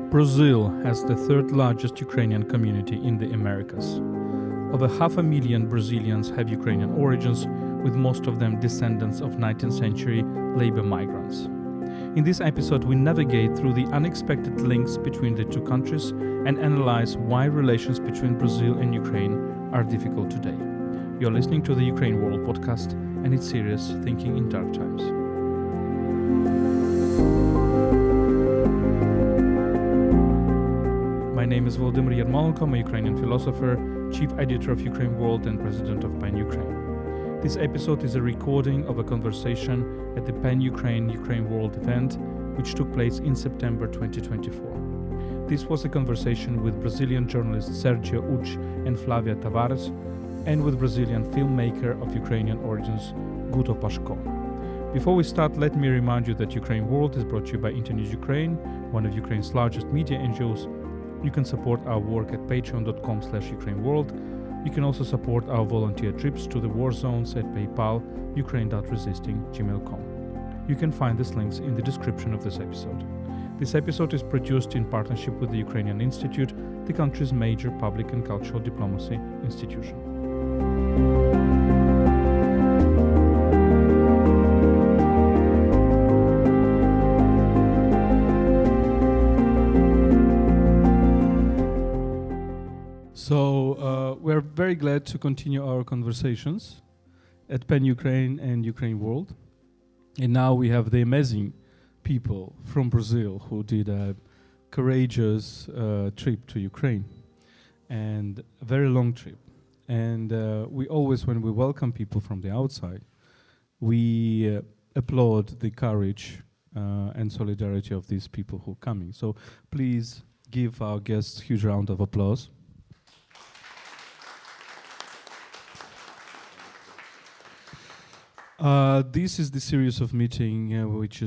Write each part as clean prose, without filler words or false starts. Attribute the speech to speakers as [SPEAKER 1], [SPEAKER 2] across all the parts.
[SPEAKER 1] Brazil has the third largest Ukrainian community in the Americas. Over 500,000 Brazilians have Ukrainian origins, with most of them descendants of 19th century labor migrants. In this episode, we navigate through the unexpected links between the two countries and analyze why relations between Brazil and Ukraine are difficult today. You're listening to the UkraineWorld podcast and its series Thinking in Dark Times. My name is Volodymyr Yermolenko, I'm a Ukrainian philosopher, chief editor of UkraineWorld and president of Pan-Ukraine. This episode is a recording of a conversation at the Pan-Ukraine UkraineWorld event, which took place in September 2024. This was a conversation with Brazilian journalist Sérgio Utsch and Flávia Tavares, and with Brazilian filmmaker of Ukrainian origins, Guto Pasko. Before we start, let me remind you that UkraineWorld is brought to you by Internews Ukraine, one of Ukraine's largest media NGOs. You can support our work at patreon.com/UkraineWorld. You can also support our volunteer trips to the war zones at PayPal, ukraine.resisting@gmail.com. You can find these links in the description of this episode. This episode is produced in partnership with the Ukrainian Institute, the country's major public and cultural diplomacy institution. So we're very glad to continue our conversations at Pan-Ukraine and UkraineWorld. And now we have the amazing people from Brazil who did a courageous trip to Ukraine, and a very long trip. And we always, when we welcome people from the outside, we applaud the courage and solidarity of these people who are coming. So please give our guests a huge round of applause. This is the series of meeting which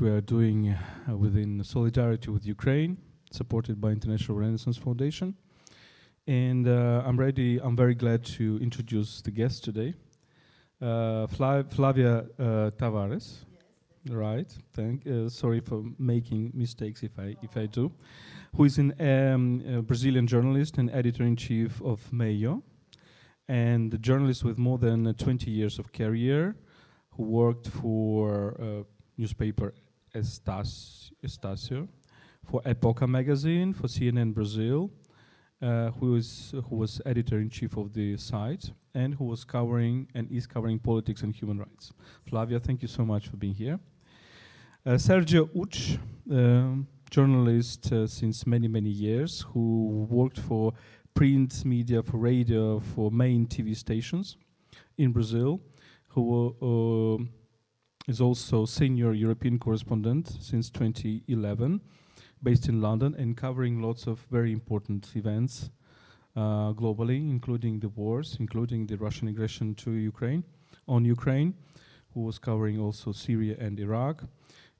[SPEAKER 1] we are doing within solidarity with Ukraine, supported by International Renaissance Foundation. And I'm very glad to introduce the guest today, Flávia Tavares. Yes. Right. Sorry for making mistakes if I do. Who is a Brazilian journalist and editor-in-chief of Meio, and a journalist with more than 20 years of career, who worked for newspaper Estácio, for Época magazine, for CNN Brazil, who was editor-in-chief of the site, and who was is covering politics and human rights. Flávia, thank you so much for being here. Sérgio Utsch, journalist since many years, who worked for print media, for radio, for main TV stations in Brazil, who is also senior European correspondent since 2011, based in London and covering lots of very important events globally, including the wars, including the Russian aggression to Ukraine, who was covering also Syria and Iraq.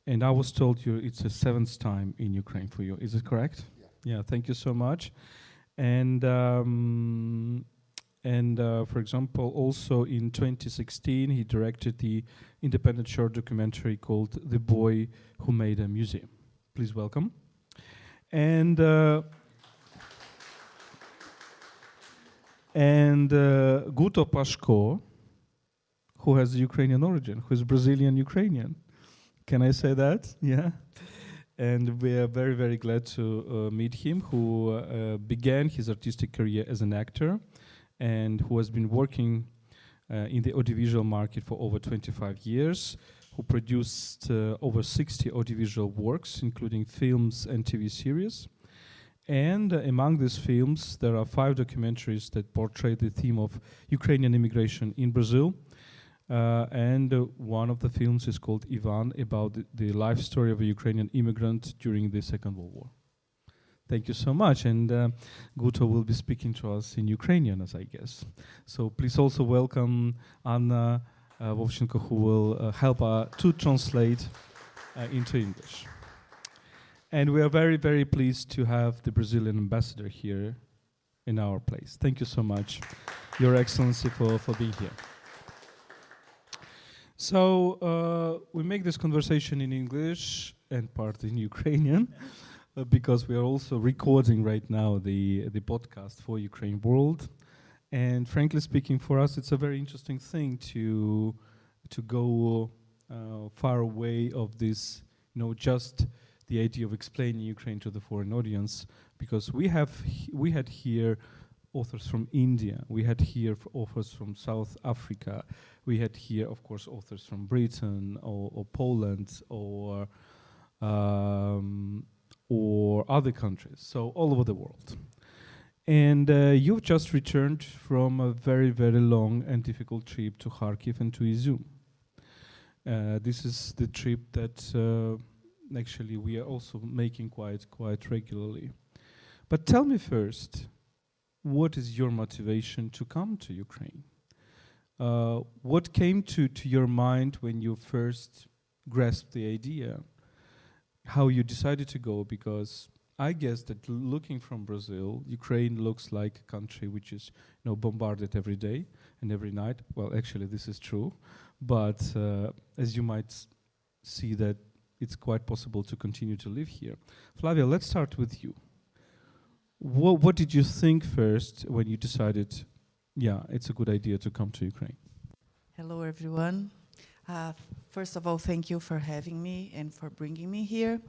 [SPEAKER 1] And I was told it's the 7th time in Ukraine for you. Is it correct? Yeah, thank you so much. And for example, also in 2016, he directed the independent short documentary called The Boy Who Made a Museum. Please welcome. And Guto Pasko, who has Ukrainian origin, who is Brazilian Ukrainian. Can I say that? Yeah. And we are very glad to meet him, who began his artistic career as an actor and who has been working in the audiovisual market for over 25 years, who produced over 60 audiovisual works, including films and TV series. And among these films, there are 5 documentaries that portray the theme of Ukrainian immigration in Brazil. And one of the films is called Ivan, about the life story of a Ukrainian immigrant during the Second World War. Thank you so much. And Guto will be speaking to us in Ukrainian, as I guess. So please also welcome Anna Vovchenko, who will help to translate into English. And we are very pleased to have the Brazilian ambassador here in our place. Thank you so much, Your Excellency, for being here. So we make this conversation in English and part in Ukrainian. because we are also recording right now the podcast for UkraineWorld. And frankly speaking, for us, it's a very interesting thing to go far away of this, just the idea of explaining Ukraine to the foreign audience, because we had here authors from India, we had here authors from South Africa, we had here, of course, authors from Britain or Poland or other countries, so all over the world. And you've just returned from a very, very long and difficult trip to Kharkiv and to Izum. This is the trip that actually we are also making quite regularly. But tell me first, what is your motivation to come to Ukraine? What came to your mind when you first grasped the idea? How you decided to go? Because I guess that looking from Brazil, Ukraine looks like a country which is bombarded every day and every night. Well, actually, this is true. But as you might see that it's quite possible to continue to live here. Flavia, let's start with you. What did you think first when you decided, it's a good idea to come to Ukraine?
[SPEAKER 2] Hello, everyone. First of all, thank you for having me and for bringing me here.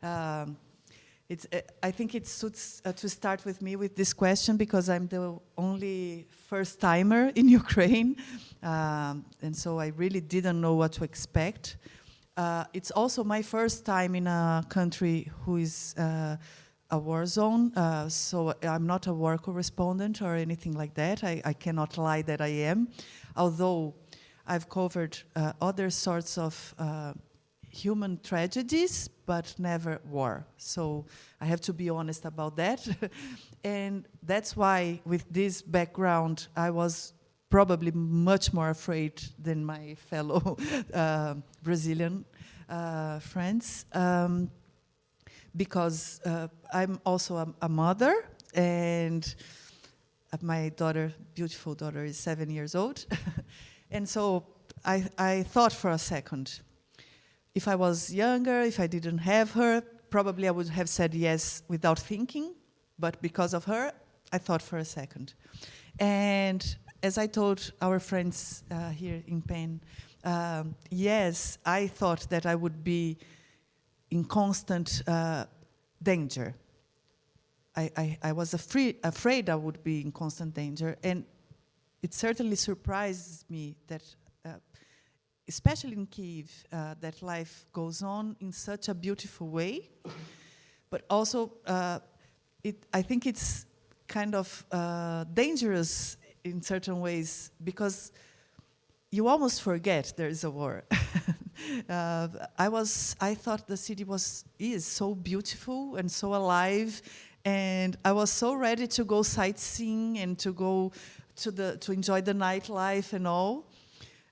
[SPEAKER 2] I think it suits to start with me with this question because I'm the only first-timer in Ukraine, and so I really didn't know what to expect. It's also my first time in a country who is a war zone, so I'm not a war correspondent or anything like that. I cannot lie that I am, although I've covered other sorts of human tragedies, but never war. So I have to be honest about that. And that's why, with this background, I was probably much more afraid than my fellow Brazilian friends. Because I'm also a mother, and my daughter, beautiful daughter, is 7 years old. And so I thought for a second, if I was younger, if I didn't have her, probably I would have said yes without thinking. But because of her, I thought for a second. And as I told our friends here in Penn, yes, I thought that I would be in constant danger. I was afraid I would be in constant danger, and it certainly surprises me that, especially in Kyiv, that life goes on in such a beautiful way. But also, I think it's kind of dangerous in certain ways because you almost forget there is a war. I thought the city is so beautiful and so alive, and I was so ready to go sightseeing and to go to enjoy the nightlife and all.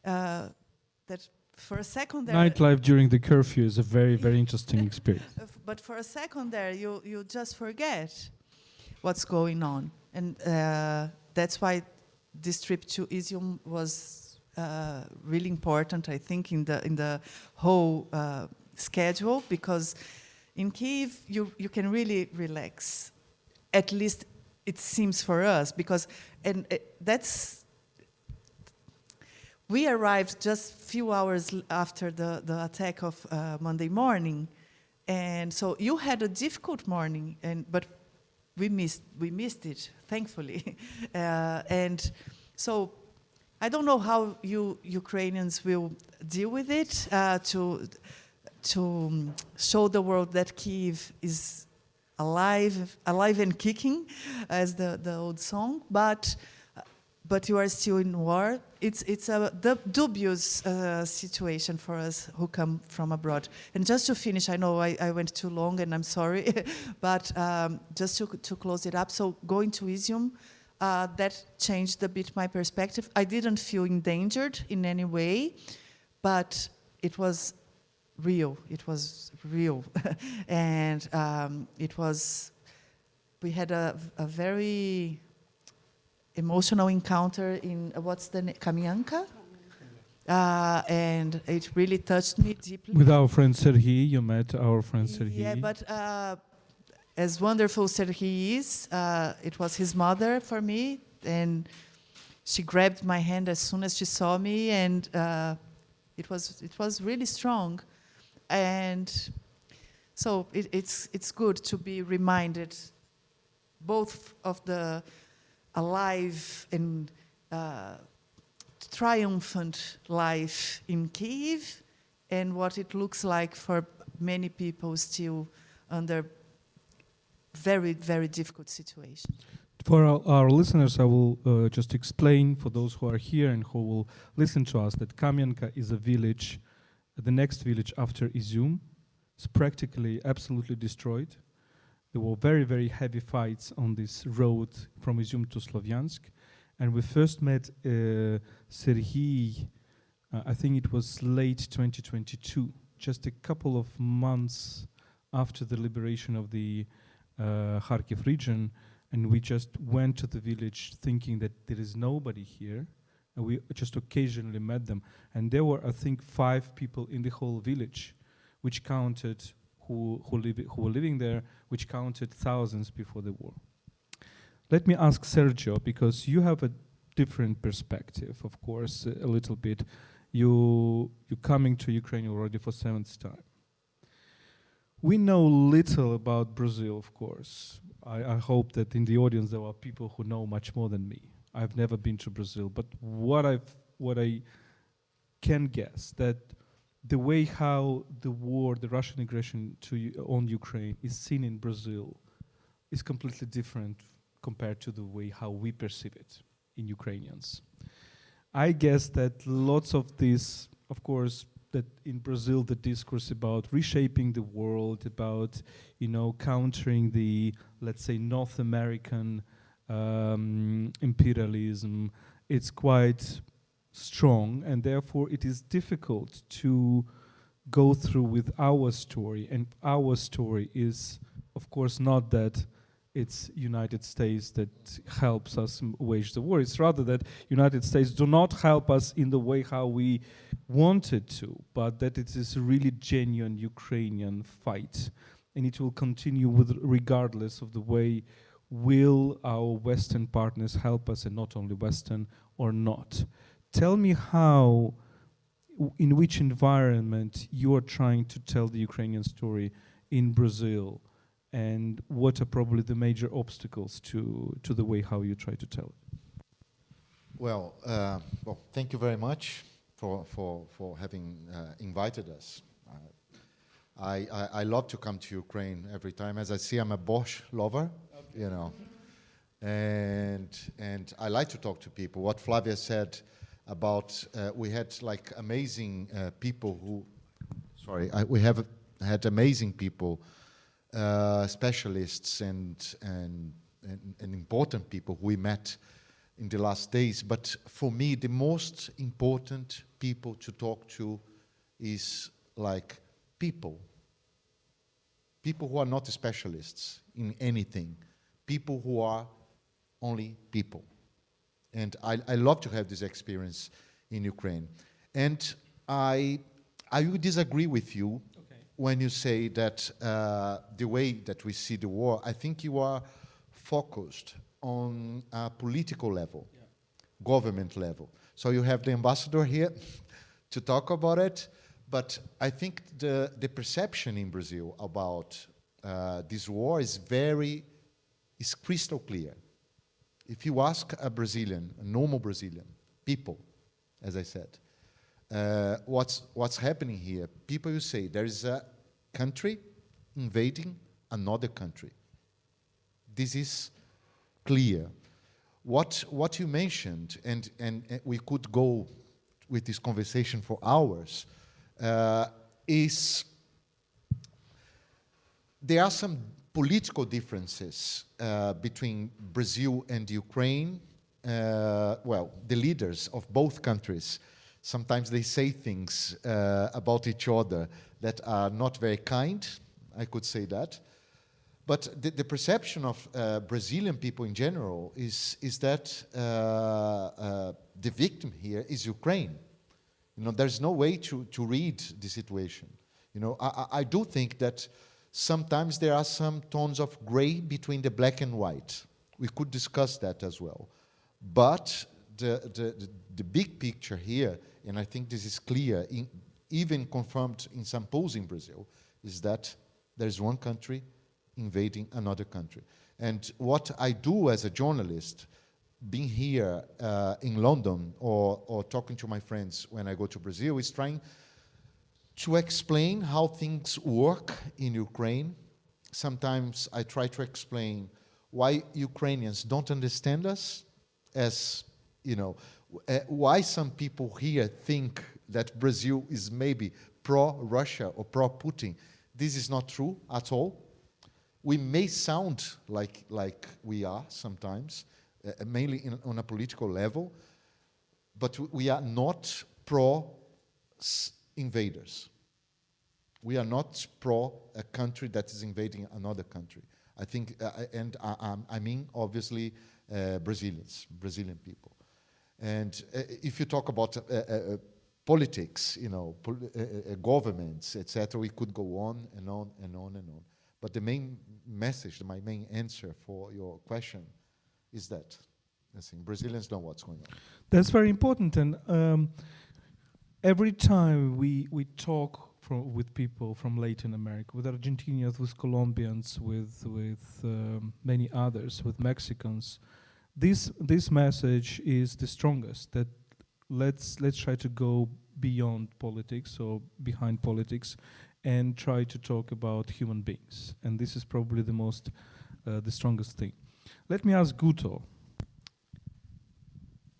[SPEAKER 2] That for a second there,
[SPEAKER 1] nightlife during the curfew is a very, very interesting experience.
[SPEAKER 2] But for a second there, you just forget what's going on, and that's why this trip to Izium was really important, I think, in the whole schedule, because in Kyiv you can really relax. At least it seems for us, because we arrived just a few hours after the attack of Monday morning, and so you had a difficult morning, but we missed it, thankfully, and so. I don't know how you Ukrainians will deal with it to show the world that Kyiv is alive and kicking, as the old song. But you are still in war. It's a dubious situation for us who come from abroad. And just to finish, I know I went too long, and I'm sorry, but just to close it up. So going to Izium. That changed a bit my perspective. I didn't feel endangered in any way, but it was real. It was real. And we had a very emotional encounter in, what's the name, Kamianka? And it really touched me deeply.
[SPEAKER 1] With our friend Sergei, you met our friend Sergei.
[SPEAKER 2] Yeah, but as wonderful Sergei is, it was his mother for me, and she grabbed my hand as soon as she saw me, and it was really strong. And so it's good to be reminded both of the alive and triumphant life in Kyiv and what it looks like for many people still under very, very difficult situations.
[SPEAKER 1] For our listeners, I will just explain for those who are here and who will listen to us that Kamianka is a village, the next village after Izum. It's practically absolutely destroyed. There were very, very heavy fights on this road from Izum to Slovyansk. And we first met Sergei, I think it was late 2022, just a couple of months after the liberation of the Kharkiv region, and we just went to the village thinking that there is nobody here, and we just occasionally met them. And there were, I think, 5 people in the whole village, which counted who were living there, which counted thousands before the war. Let me ask Sergio, because you have a different perspective, of course, a little bit. You're coming to Ukraine already for 7th time. We know little about Brazil, of course. I hope that in the audience there are people who know much more than me. I've never been to Brazil, but what I can guess that the way how the war, the Russian aggression on Ukraine is seen in Brazil is completely different compared to the way how we perceive it in Ukrainians. I guess that lots of this, of course, that in Brazil the discourse about reshaping the world, about countering the, let's say, North American imperialism, it's quite strong, and therefore it is difficult to go through with our story. And our story is, of course, not that it's United States that helps us wage the war. It's rather that United States do not help us in the way how we wanted to, but that it is a really genuine Ukrainian fight. And it will continue with regardless of the way will our Western partners help us, and not only Western or not. Tell me how, in which environment you are trying to tell the Ukrainian story in Brazil, and what are probably the major obstacles to the way how you try to tell it?
[SPEAKER 3] Well, thank you very much for having invited us. I love to come to Ukraine every time. As I see, I'm a Bosch lover, and I like to talk to people. What Flavia said about we had like amazing people who, we have had amazing people, specialists and important people who we met in the last days. But for me, the most important people to talk to is like people who are not specialists in anything, people who are only people. And I love to have this experience in Ukraine. And I would disagree with you when you say that the way that we see the war, I think you are focused on a political level, government level. So you have the ambassador here to talk about it, but I think the perception in Brazil about this war is crystal clear. If you ask a Brazilian, a normal Brazilian, people, as I said, what's happening here, people will say there is a country invading another country. This is clear. What you mentioned, and we could go with this conversation for hours, is there are some political differences between Brazil and Ukraine. The leaders of both countries, sometimes they say things about each other that are not very kind, I could say that. But the perception of Brazilian people in general is that the victim here is Ukraine. There's no way to read the situation. I do think that sometimes there are some tones of gray between the black and white. We could discuss that as well. But the big picture here, and I think this is clear, even confirmed in some polls in Brazil, is that there's one country invading another country. And what I do as a journalist, being here in London or talking to my friends when I go to Brazil, is trying to explain how things work in Ukraine. Sometimes I try to explain why Ukrainians don't understand us, as, you know, why some people here think that Brazil is maybe pro-Russia or pro-Putin. This is not true at all. We may sound like we are sometimes, mainly on a political level, but we are not pro-invaders. We are not pro a country that is invading another country. I think, I mean, obviously, Brazilian people. And if you talk about politics, you know, governments, etc., we could go on and on and on and on. But the main message, my main answer for your question is that I think Brazilians know what's going on.
[SPEAKER 1] That's very important. And every time we talk with people from Latin America, with Argentinians, with Colombians, with many others, with Mexicans, this message is the strongest, that let's try to go beyond politics or behind politics and try to talk about human beings. And this is probably the strongest thing. Let me ask Guto.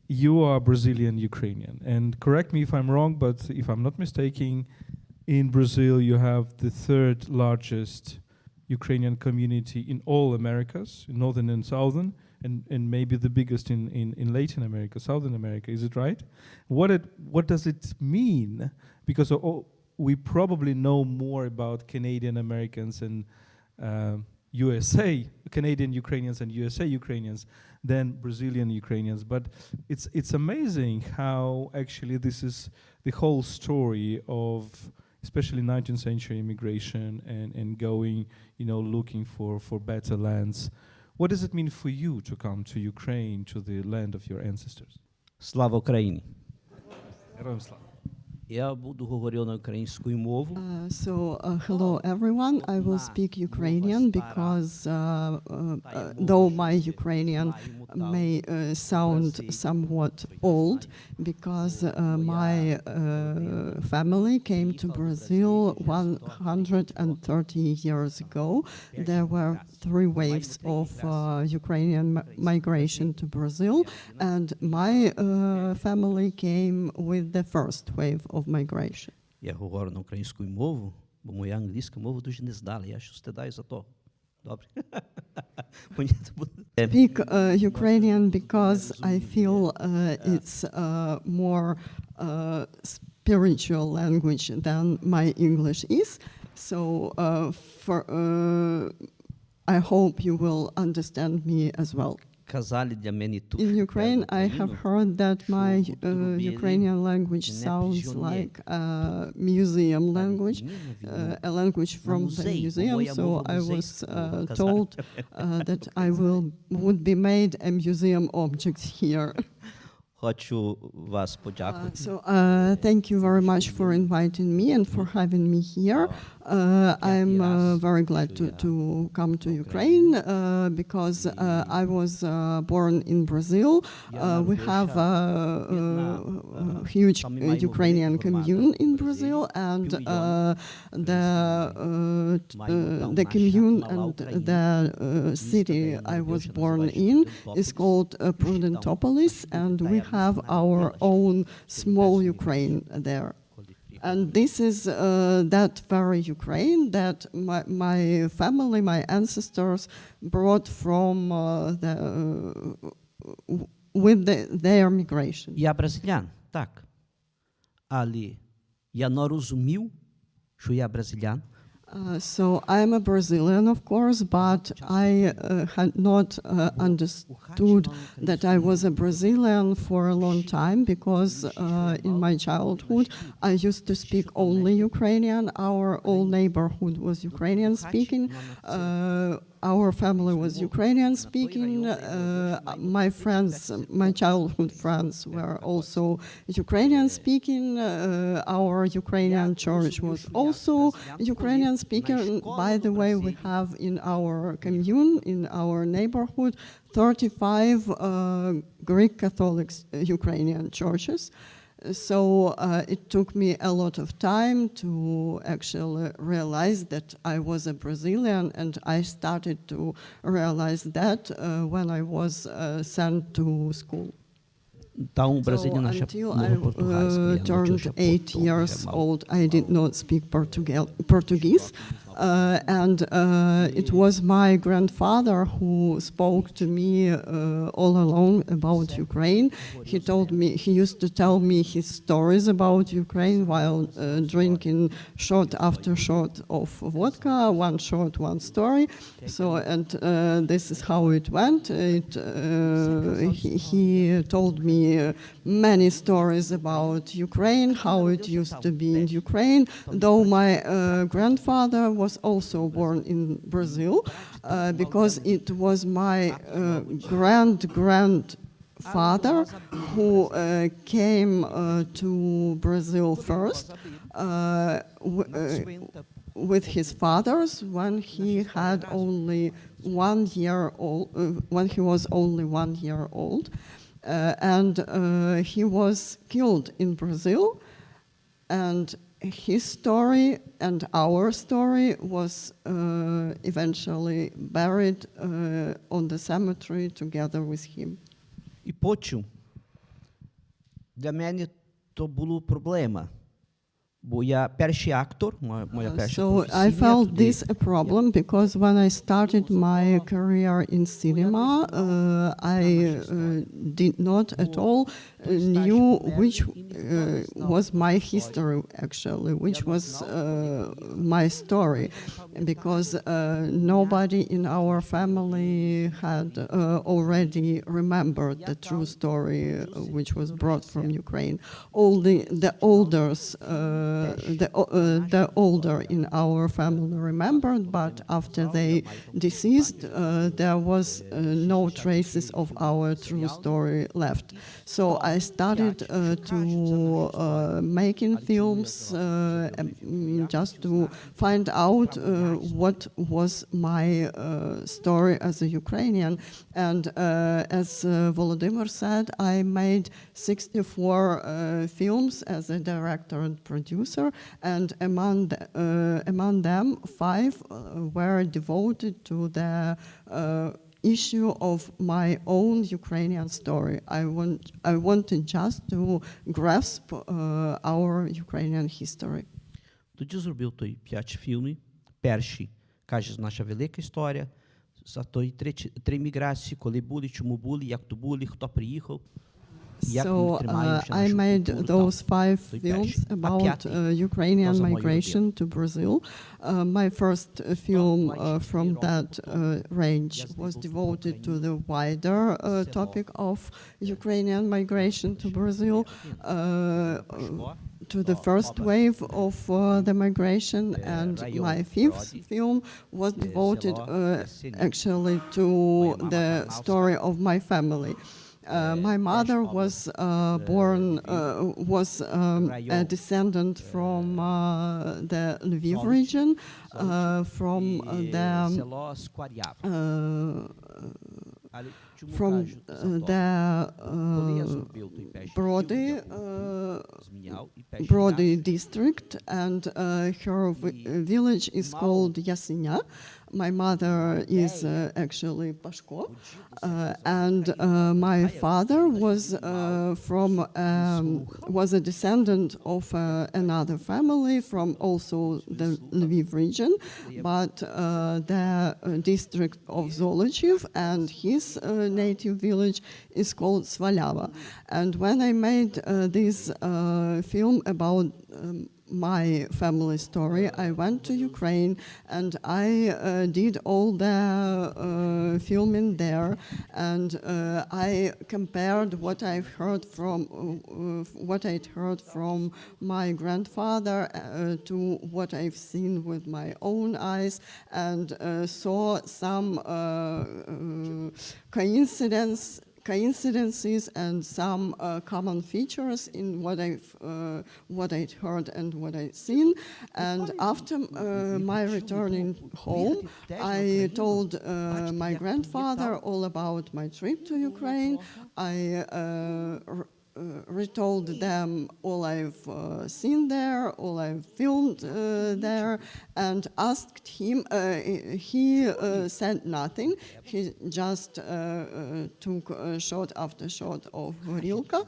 [SPEAKER 1] You are Brazilian Ukrainian, and correct me if I'm wrong, but if I'm not mistaken, in Brazil you have the third largest Ukrainian community in all Americas, in Northern and Southern, and maybe the biggest in Latin America, Southern America. Is it right? What does it mean? Because we probably know more about Canadian Americans and USA, Canadian Ukrainians and USA Ukrainians than Brazilian Ukrainians. But it's amazing how actually this is the whole story of especially 19th century immigration and going, you know, looking for better lands. What does it mean for you to come to Ukraine, to the land of your ancestors?
[SPEAKER 4] Слава Україні!
[SPEAKER 1] Героям слава.
[SPEAKER 4] Я буду говорити на українською мовою.
[SPEAKER 5] Hello everyone. I will speak Ukrainian because though my Ukrainian may sound somewhat old, because my family came to Brazil 130 years ago. There were 3 waves of Ukrainian migration to Brazil, and my family came with the first wave of migration.
[SPEAKER 4] Я говорю на українською мовою, бо моя англійська мова дуже не здала. Я що стидаю за то. Добре.
[SPEAKER 5] Speak Ukrainian because I feel it's more spiritual language than my English is. So I hope you will understand me as well.
[SPEAKER 4] Казали для мене тут.
[SPEAKER 5] In Ukraine, I have heard that my Ukrainian language sounds like a museum language, a language from the museum. So I was told that I would be made a museum object here.
[SPEAKER 4] Хочу вас подякувати.
[SPEAKER 5] So thank you very much for inviting me and for having me here. I'm very glad to come to Ukraine because I was born in Brazil. We have a huge Ukrainian commune in Brazil, and the commune and the city I was born in is called Prudentopolis, and we have our own small Ukraine there. And this is that very Ukraine that my family, my ancestors brought from their migration.
[SPEAKER 4] Я бразилян, так. Але я не розумів, що я бразилян.
[SPEAKER 5] So I'm a Brazilian, of course, but I had not understood that I was a Brazilian for a long time because in my childhood I used to speak only Ukrainian. Our whole neighborhood was Ukrainian speaking. Our family was Ukrainian speaking. My friends, my childhood friends were also Ukrainian speaking. Our Ukrainian church was also Ukrainian speaking. By the way, we have in our commune, in our neighborhood, 35 Greek Catholic Ukrainian churches. So it took me a lot of time to actually realize that I was a Brazilian, and I started to realize that when I was sent to school.
[SPEAKER 4] Então, o
[SPEAKER 5] So until I turned 8 years old, I did not speak Portuguese. And it was my grandfather who spoke to me all along about Ukraine. He used to tell me his stories about Ukraine while drinking shot after shot of vodka, one shot, one story. So, and this is how it went. He told me many stories about Ukraine, how it used to be in Ukraine, though my grandfather was also born in Brazil, because it was my grandfather who came to Brazil first with his fathers when he had only 1 year old, when he was only 1 year old, and he was killed in Brazil, and his story and our story was eventually buried on the cemetery together with him.
[SPEAKER 4] І потім для мене то було проблема. Бо я перший актор, моя перша
[SPEAKER 5] So I felt this a problem because when I started my career in cinema, I did not at all knew which was my history actually, which was my story, because nobody in our family had already remembered the true story which was brought from Ukraine. All the older in our family remembered, but after they deceased, there was no traces of our true story left. So I started to making films just to find out what was my story as a Ukrainian. And as Volodymyr said, I made 64 films as a director and producer, and among them 5 were devoted to the issue of my own Ukrainian story. I wanted just to grasp our Ukrainian history.
[SPEAKER 4] Тоді зробив той 5 фільмів. Перший, каже, наша велика історія, за той 3 міграції, коли були, чому були, як то були, хто приїхав.
[SPEAKER 5] So I made those 5 films about Ukrainian migration to Brazil. My first film from that range was devoted to the wider topic of Ukrainian migration to Brazil, to the first wave of the migration, and my 5th film was devoted actually to the story of my family. My mother was a descendant from the Lviv region, from the Brody district, and her village is called Yasinya. My mother is actually Pasko, and my father was a descendant of another family from also the Lviv region, but the district of Zolochiv, and his native village is called Svalyava. And when I made this film about my family story. I went to Ukraine and I did all the filming there, and I compared what I'd heard from my grandfather to what I've seen with my own eyes, and saw some coincidences and some common features in what I'd heard and what I'd seen. And after my returning home, I told my grandfather all about my trip to Ukraine. I retold them all I've seen there, all I've filmed there, and asked him. He said nothing. He just took shot after shot of Rilka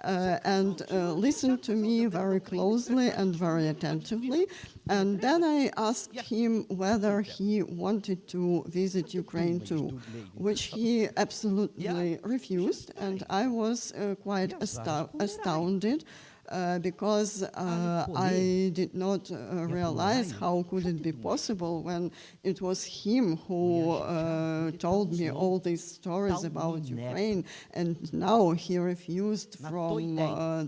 [SPEAKER 5] and listened to me very closely and very attentively. And then I asked him whether he wanted to visit Ukraine too, which he absolutely refused, and I was quite astounded because I did not realize how could it be possible when it was him who told me all these stories about Ukraine, and now he refused from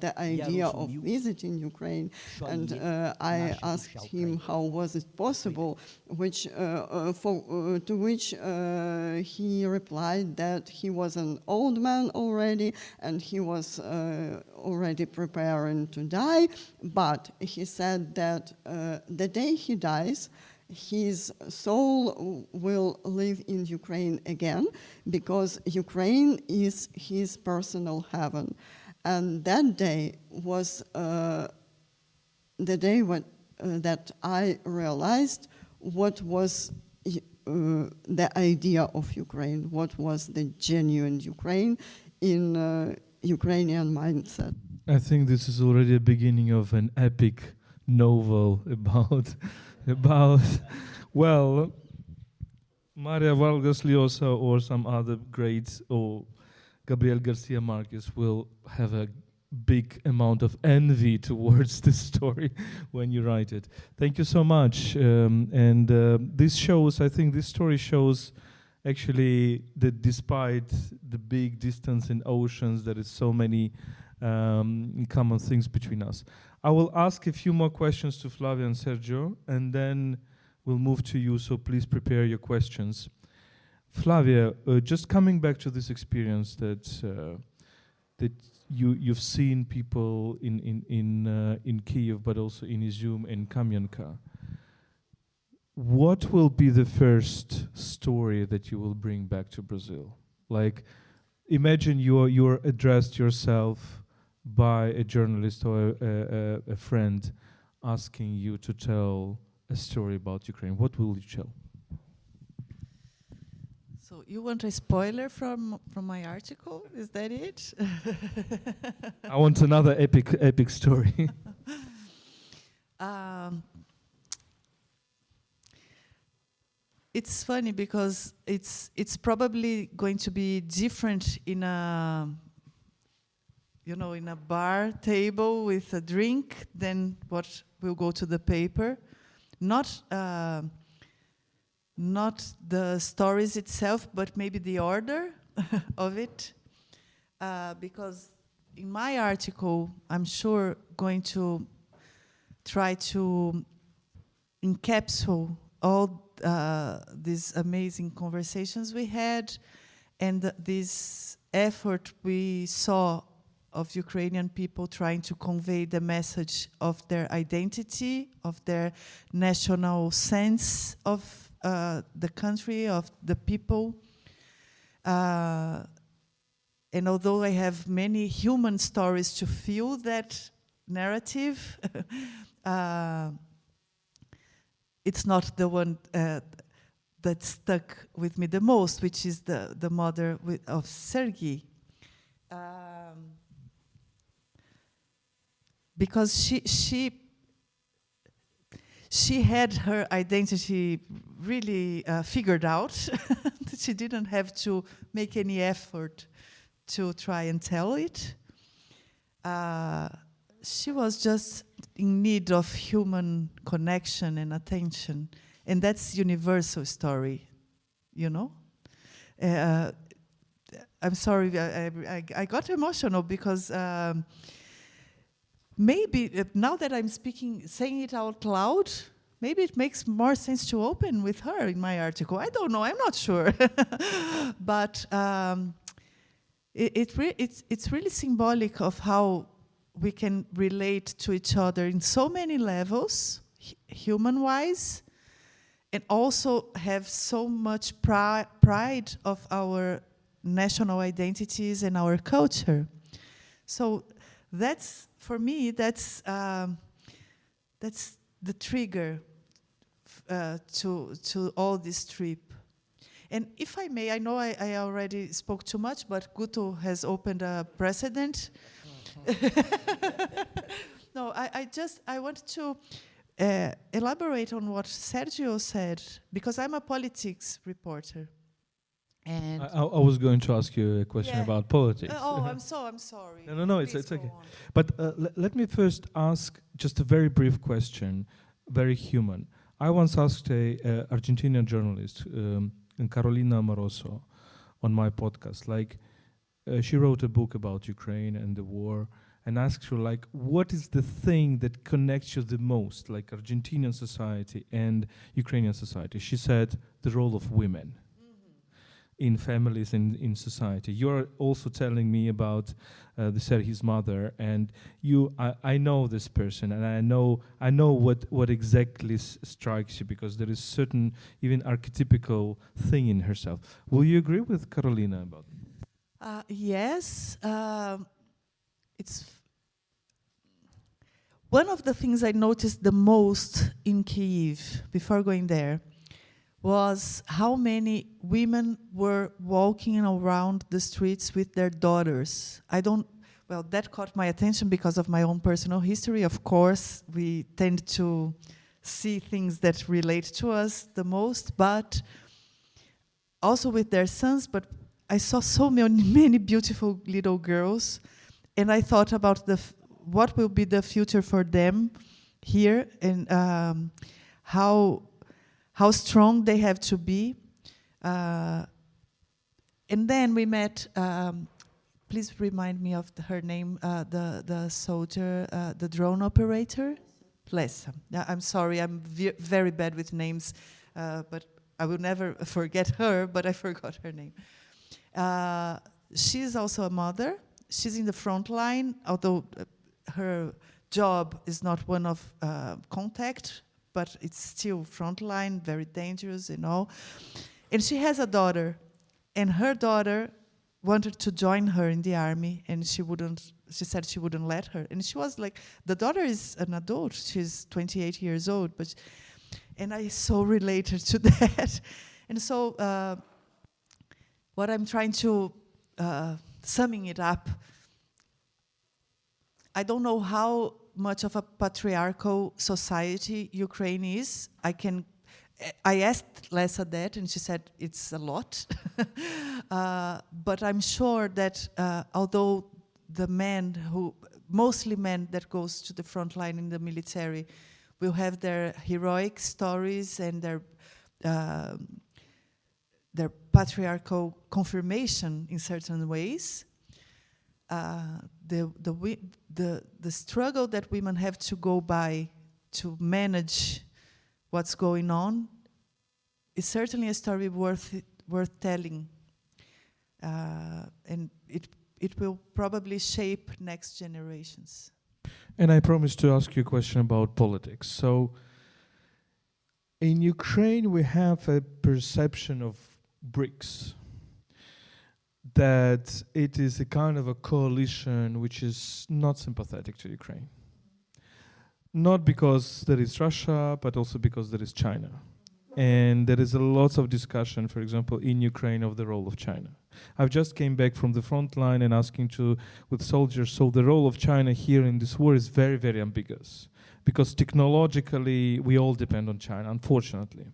[SPEAKER 5] the idea of visiting Ukraine. And I asked him how was it possible, to which he replied that he was an old man already and he was already preparing to die, but he said that the day he dies, his soul will live in Ukraine again, because Ukraine is his personal heaven. And that day was the day when that I realized what was the idea of Ukraine, what was the genuine Ukraine in Ukrainian mindset.
[SPEAKER 1] I think this is already a beginning of an epic novel about well, Maria Vargas Llosa or some other greats, or Gabriel Garcia Marquez will have a big amount of envy towards this story when you write it. Thank you so much. This shows, I think this story shows actually that despite the big distance in oceans, there is so many common things between us. I will ask a few more questions to Flavia and Sergio, and then we'll move to you, so please prepare your questions. Flavia, just coming back to this experience that you've seen people in Kyiv, but also in Izum and Kamyanka. What will be the first story that you will bring back to Brazil? Like, imagine you're addressed yourself by a journalist or a friend asking you to tell a story about Ukraine. What will you tell?
[SPEAKER 2] So you want a spoiler from my article? Is that it?
[SPEAKER 1] I want another epic story.
[SPEAKER 2] It's funny because it's probably going to be different in a bar table with a drink than what will go to the paper. Not the stories itself, but maybe the order of it. Because in my article, I'm sure going to try to encapsulate all these amazing conversations we had, and this effort we saw of Ukrainian people trying to convey the message of their identity, of their national sense of the country, of the people. And although I have many human stories to fuel that narrative, it's not the one that stuck with me the most, which is the mother of Sergei. Because she had her identity really figured out. She didn't have to make any effort to try and tell it. She was just in need of human connection and attention, and that's universal story, you know. I'm sorry, I got emotional because maybe now that I'm saying it out loud, maybe it makes more sense to open with her in my article. I don't know, I'm not sure. But it's really symbolic of how we can relate to each other in so many levels, human-wise, and also have so much pride of our national identities and our culture. So that's, for me, that's the trigger to all this trip. And if I may, I know I already spoke too much, but Guto has opened a precedent. No, I want to elaborate on what Sérgio said, because I'm a politics reporter. And
[SPEAKER 1] I was going to ask you a question about politics.
[SPEAKER 2] I'm sorry.
[SPEAKER 1] No, it's okay. But let me first ask just a very brief question, very human. I once asked a Argentinian journalist, Carolina Moroso, on my podcast. She wrote a book about Ukraine and the war, and asked her, what is the thing that connects you the most, like Argentinian society and Ukrainian society? She said the role of women in families and in society. You're also telling me about Serhi's mother, and I know this person, and I know what exactly strikes you, because there is certain even archetypical thing in herself. Will you agree with Carolina about that?
[SPEAKER 2] Yes. It's one of the things I noticed the most in Kyiv before going there was how many women were walking around the streets with their daughters. That caught my attention because of my own personal history. Of course, we tend to see things that relate to us the most, but also with their sons. But I saw so many beautiful little girls, and I thought about what will be the future for them here, and how strong they have to be. And then we met, please remind me of her name, the soldier, the drone operator, Lessa. I'm sorry, I'm very bad with names, but I will never forget her, but I forgot her name. She's also a mother. She's in the front line, although her job is not one of contact, but it's still frontline, very dangerous, And she has a daughter, and her daughter wanted to join her in the army, and she said she wouldn't let her. And she was like, the daughter is an adult, she's 28 years old, and I so related to that. And so what I'm trying to, summing it up, I don't know how much of a patriarchal society Ukraine is. I asked Lessa that, and she said it's a lot. But I'm sure that although mostly men that goes to the front line in the military will have their heroic stories and their patriarchal confirmation in certain ways, the struggle that women have to go by to manage what's going on is certainly a story worth telling, and it will probably shape next generations.
[SPEAKER 1] And I promised to ask you a question about politics. So, in Ukraine, we have a perception of BRICS, that it is a kind of a coalition which is not sympathetic to Ukraine. Not because there is Russia, but also because there is China. And there is a lot of discussion, for example, in Ukraine of the role of China. I've just came back from the front line and asking with soldiers, so the role of China here in this war is very, very ambiguous. Because technologically, we all depend on China, unfortunately.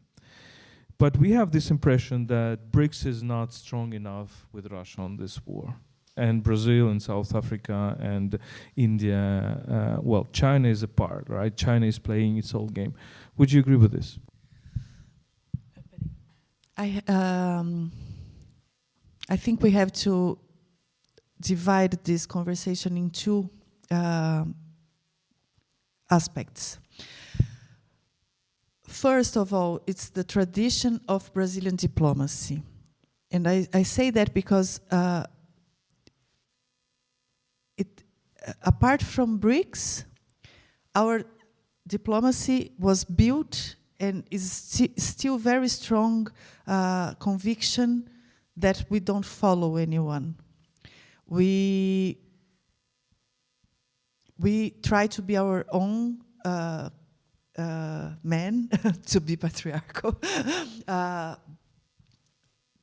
[SPEAKER 1] But we have this impression that BRICS is not strong enough with Russia on this war. and Brazil and South Africa and India, well, China is a part, right? China is playing its whole game. Would you agree with this?
[SPEAKER 2] I think we have to divide this conversation in two aspects. First of all, it's the tradition of Brazilian diplomacy. And I say that because apart from BRICS, our diplomacy was built and is still very strong conviction that we don't follow anyone. We try to be our own men, to be patriarchal.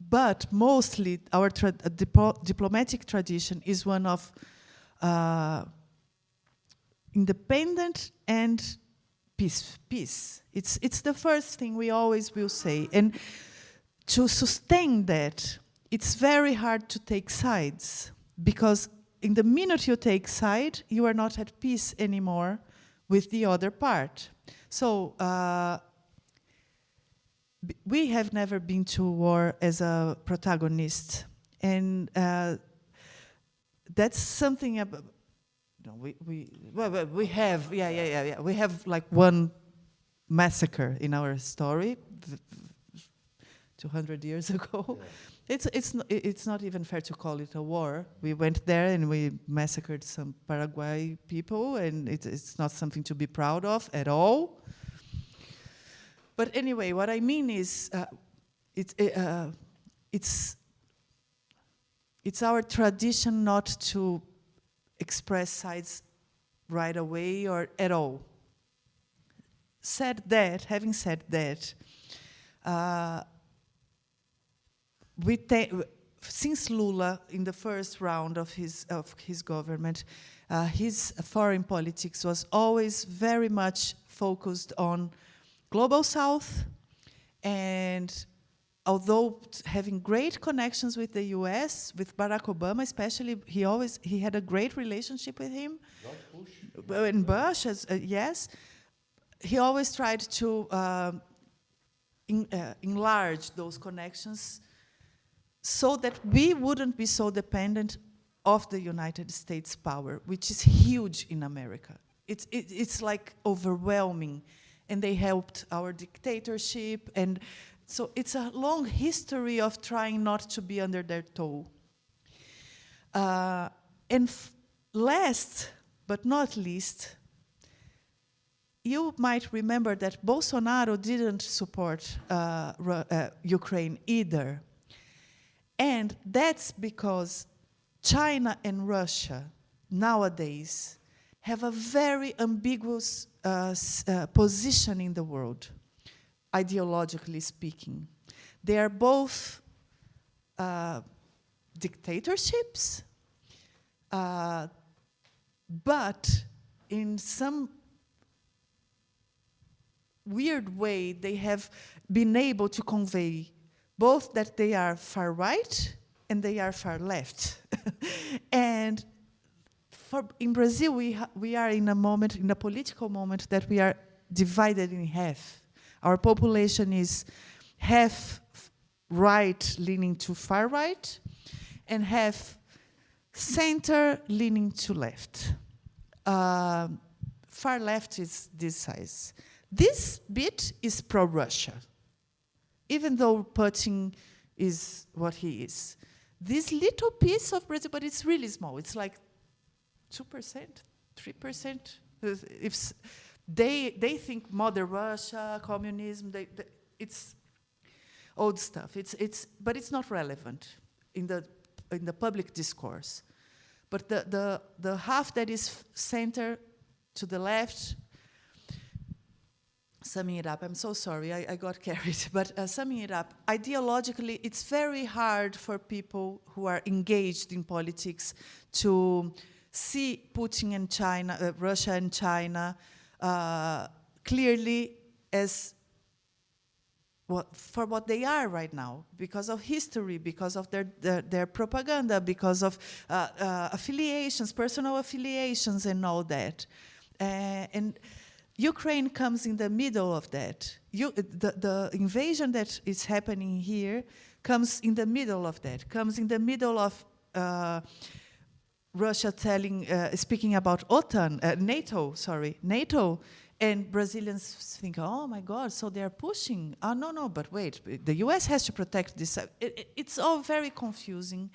[SPEAKER 2] But mostly our diplomatic tradition is one of independent and peace. It's the first thing we always will say. And to sustain that, it's very hard to take sides, because in the minute you take side, you are not at peace anymore with the other part. So we have never been to war as a protagonist, and that's something about. No, we have we have like one massacre in our story 200 years ago. Yeah. It's not even fair to call it a war. We went there and we massacred some Paraguay people, and it's not something to be proud of at all. But anyway, what I mean is, it's our tradition not to express sides right away or at all. Having said that, since Lula, in the first round of his government, his foreign politics was always very much focused on Global South, and although having great connections with the US, with Barack Obama especially, he had a great relationship with him. Bush. And Bush, yes. He always tried to enlarge those connections so that we wouldn't be so dependent of the United States power, which is huge in America. It's like overwhelming. And they helped our dictatorship, and so it's a long history of trying not to be under their toe. And last but not least, you might remember that Bolsonaro didn't support Ukraine either. And that's because China and Russia nowadays have a very ambiguous position in the world, ideologically speaking. They are both dictatorships, but in some weird way, they have been able to convey both that they are far right and they are far left. And in Brazil, we are in a political moment that we are divided in half. Our population is half right leaning to far right and half center leaning to left. Far left is this size. This bit is pro-Russia, even though Putin is what he is. This little piece of Brazil, but it's really small. It's like 2%, 3%. If they think Mother Russia, communism, it's old stuff. But it's not relevant in the public discourse. But the half that is center to the left, summing it up, I'm so sorry, I got carried, but summing it up, ideologically, it's very hard for people who are engaged in politics to see Putin and China, Russia and China, clearly as for what they are right now, because of history, because of their propaganda, because of affiliations, personal affiliations, and all that. And Ukraine comes in the middle of that. The invasion that is happening here comes in the middle of that, comes in the middle of Russia speaking about NATO, and Brazilians think, oh my God, so they're pushing. No, but wait, the US has to protect this. It's all very confusing.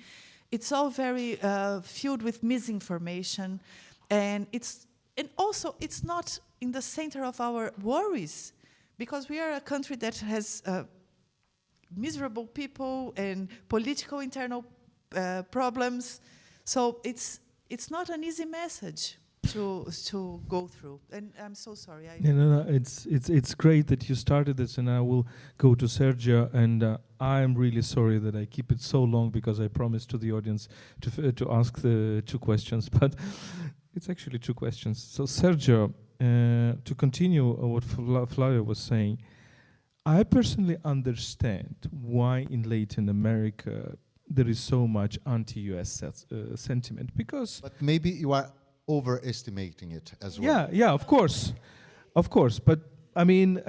[SPEAKER 2] It's all very filled with misinformation. And also it's not in the center of our worries, because we are a country that has miserable people and political internal problems. So it's not an easy message to go through, and I'm so sorry.
[SPEAKER 1] No. It's great that you started this, and I will go to Sergio. And I'm really sorry that I keep it so long, because I promised to the audience to ask the 2 questions, but it's actually 2 questions. So Sergio, to continue what Flávia was saying, I personally understand why in Latin America there is so much anti-US sentiment, because...
[SPEAKER 3] But maybe you are overestimating it as well.
[SPEAKER 1] Yeah, of course. But I mean,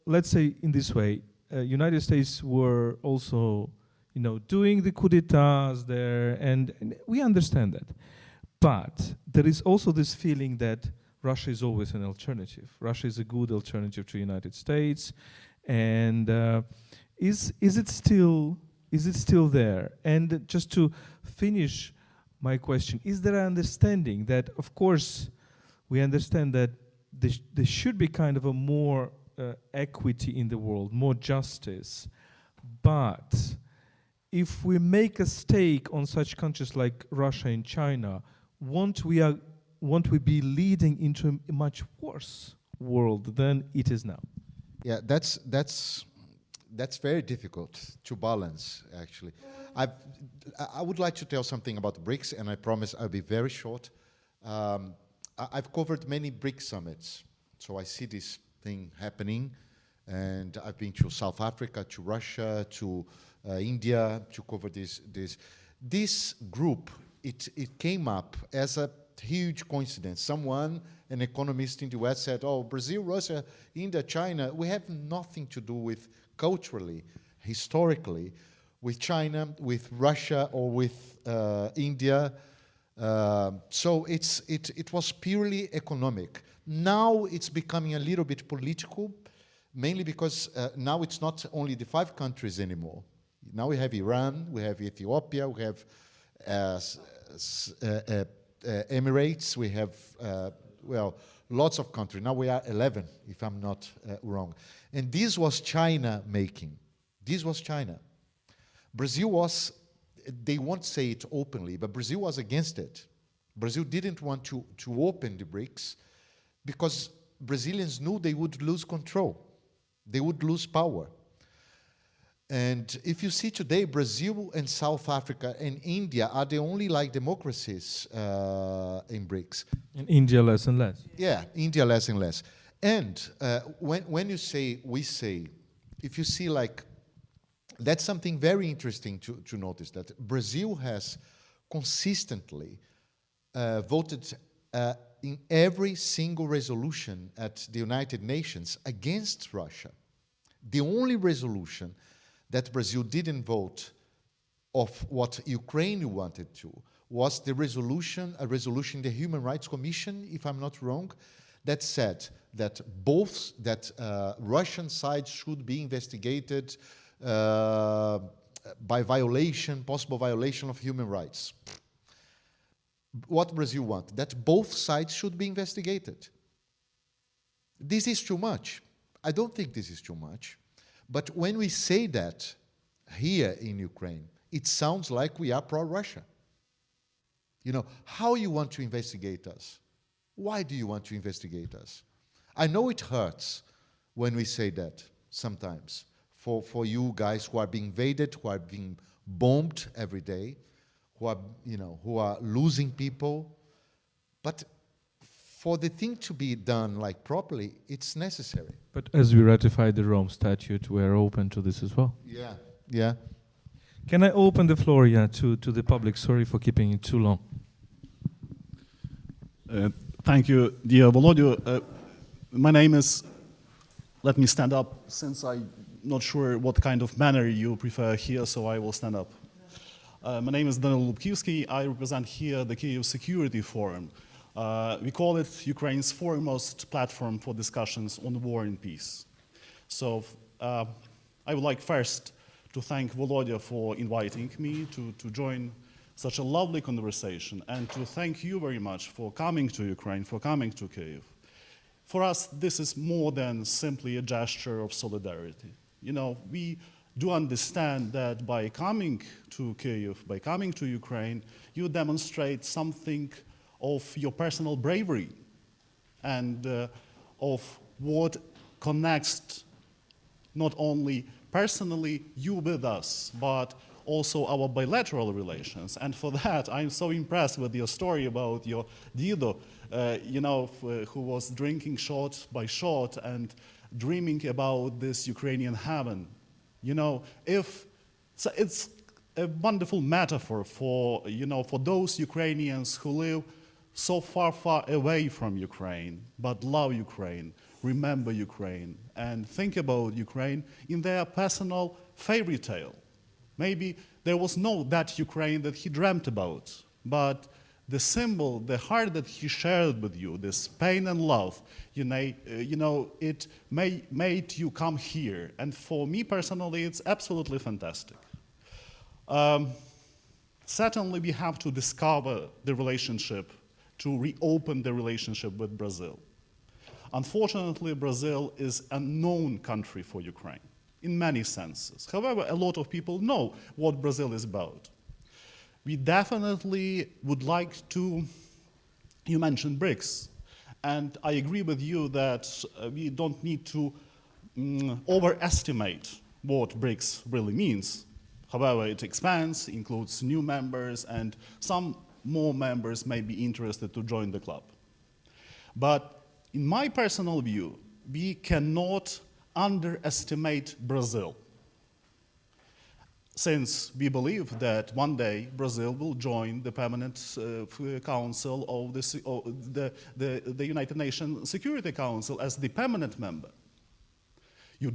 [SPEAKER 1] let's say in this way, United States were also, doing the coup d'etats there, and we understand that. But there is also this feeling that Russia is always an alternative. Russia is a good alternative to the United States, and is it still there? And just to finish my question, is there an understanding that, of course, we understand that there should be kind of a more equity in the world, more justice, but if we make a stake on such countries like Russia and China, won't we be leading into a much worse world than it is now?
[SPEAKER 3] Yeah, that's very difficult to balance, actually. I would like to tell something about BRICS, and I promise I'll be very short. I've covered many BRICS summits, so I see this thing happening, and I've been to South Africa, to Russia, to India to cover this. This group, it came up as a huge coincidence. An economist in the US said, oh, Brazil, Russia, India, China, we have nothing to do with culturally, historically, with China, with Russia, or with India. So it was purely economic. Now it's becoming a little bit political, mainly because now it's not only the 5 countries anymore. Now we have Iran, we have Ethiopia, we have Emirates, we have, lots of countries. Now we are 11, if I'm not wrong. And this was China making. This was China. Brazil was, they won't say it openly, but Brazil was against it. Brazil didn't want to open the BRICS because Brazilians knew they would lose control. They would lose power. And if you see today, Brazil and South Africa and India are the only democracies in BRICS.
[SPEAKER 1] And India less and less.
[SPEAKER 3] Yeah, India less and less. And when you say, we say, if you see that's something very interesting to notice, that Brazil has consistently voted in every single resolution at the United Nations against Russia. The only resolution that Brazil didn't vote of what Ukraine wanted to was a resolution in the Human Rights Commission, if I'm not wrong, that said that Russian side should be investigated by possible violation of human rights. What Brazil wants? That both sides should be investigated. This is too much. I don't think this is too much. But when we say that here in Ukraine, it sounds like we are pro-Russia. How you want to investigate us? Why do you want to investigate us? I know it hurts when we say that sometimes. For you guys who are being invaded, who are being bombed every day, who are losing people. But for the thing to be done like properly, it's necessary.
[SPEAKER 1] But as we ratified the Rome Statute, we're open to this as well.
[SPEAKER 3] Yeah, yeah.
[SPEAKER 1] Can I open the floor, to the public? Sorry for keeping it too long.
[SPEAKER 6] Thank you, dear Volodya. My name is, let me stand up, since I'm not sure what kind of manner you prefer here, so I will stand up. My name is Daniel Lubkivsky. I represent here the Kyiv Security Forum. We call it Ukraine's foremost platform for discussions on war and peace. So I would like first to thank Volodya for inviting me to join such a lovely conversation, and to thank you very much for coming to Ukraine, for coming to Kyiv. For us, this is more than simply a gesture of solidarity. You know, we do understand that by coming to Kyiv, by coming to Ukraine, you demonstrate something of your personal bravery and of what connects not only personally you with us, but also our bilateral relations. And for that, I'm so impressed with your story about your Dido, who was drinking shot by shot and dreaming about this Ukrainian heaven. You know, it's a wonderful metaphor for those Ukrainians who live so far, far away from Ukraine, but love Ukraine, remember Ukraine, and think about Ukraine in their personal fairy tale. Maybe there was no that Ukraine that he dreamt about, but the symbol, the heart that he shared with you, this pain and love, it made you come here. And for me personally, it's absolutely fantastic. Certainly, we have to discover the relationship, to reopen the relationship with Brazil. Unfortunately, Brazil is a known country for Ukraine in many senses. However, a lot of people know what Brazil is about. We definitely would like to, you mentioned BRICS, and I agree with you that we don't need to overestimate what BRICS really means. However, it expands, includes new members, and some more members may be interested to join the club. But in my personal view, we cannot underestimate Brazil, since we believe that one day Brazil will join the permanent council of the United Nations Security Council as the permanent member. You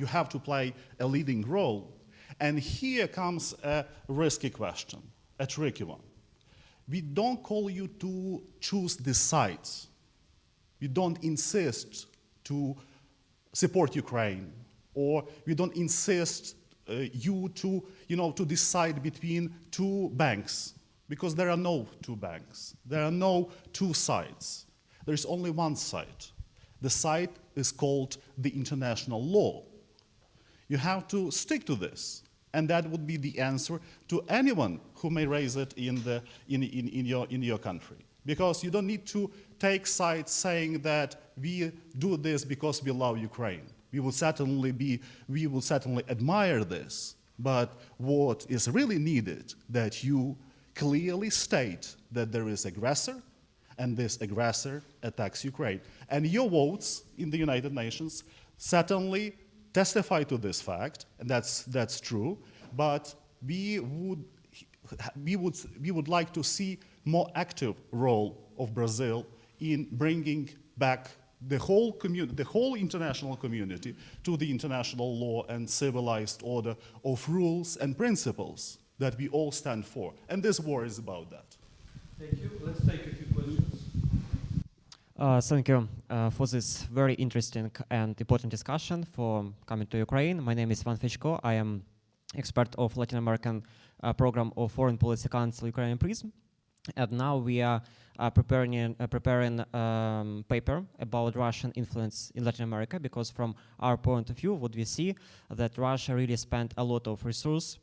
[SPEAKER 6] have to play a leading role. And here comes a risky question, a tricky one. We don't call you to choose the sides. We don't insist to support Ukraine, or we don't insist you to decide between two banks, because there are no two banks. There are no two sides. There is only one side. The side is called the international law. You have to stick to this, and that would be the answer to anyone who may raise it in your country. Because you don't need to take sides saying that we do this because we love Ukraine. We will certainly admire this, but what is really needed, that you clearly state that there is aggressor, and this aggressor attacks Ukraine. And your votes in the United Nations certainly testify to this fact, and that's true, but we would like to see more active role of Brazil in bringing back the whole international community to the international law and civilized order of rules and principles that we all stand for. And this war is about that.
[SPEAKER 1] Thank you. Let's take a few questions.
[SPEAKER 7] Thank you for this very interesting and important discussion for coming to Ukraine. My name is Ivan Fechko. I am expert of Latin American program of Foreign Policy Council Ukrainian Prism. And now we are preparing paper about Russian influence in Latin America, because from our point of view, what we see that Russia really spent a lot of resources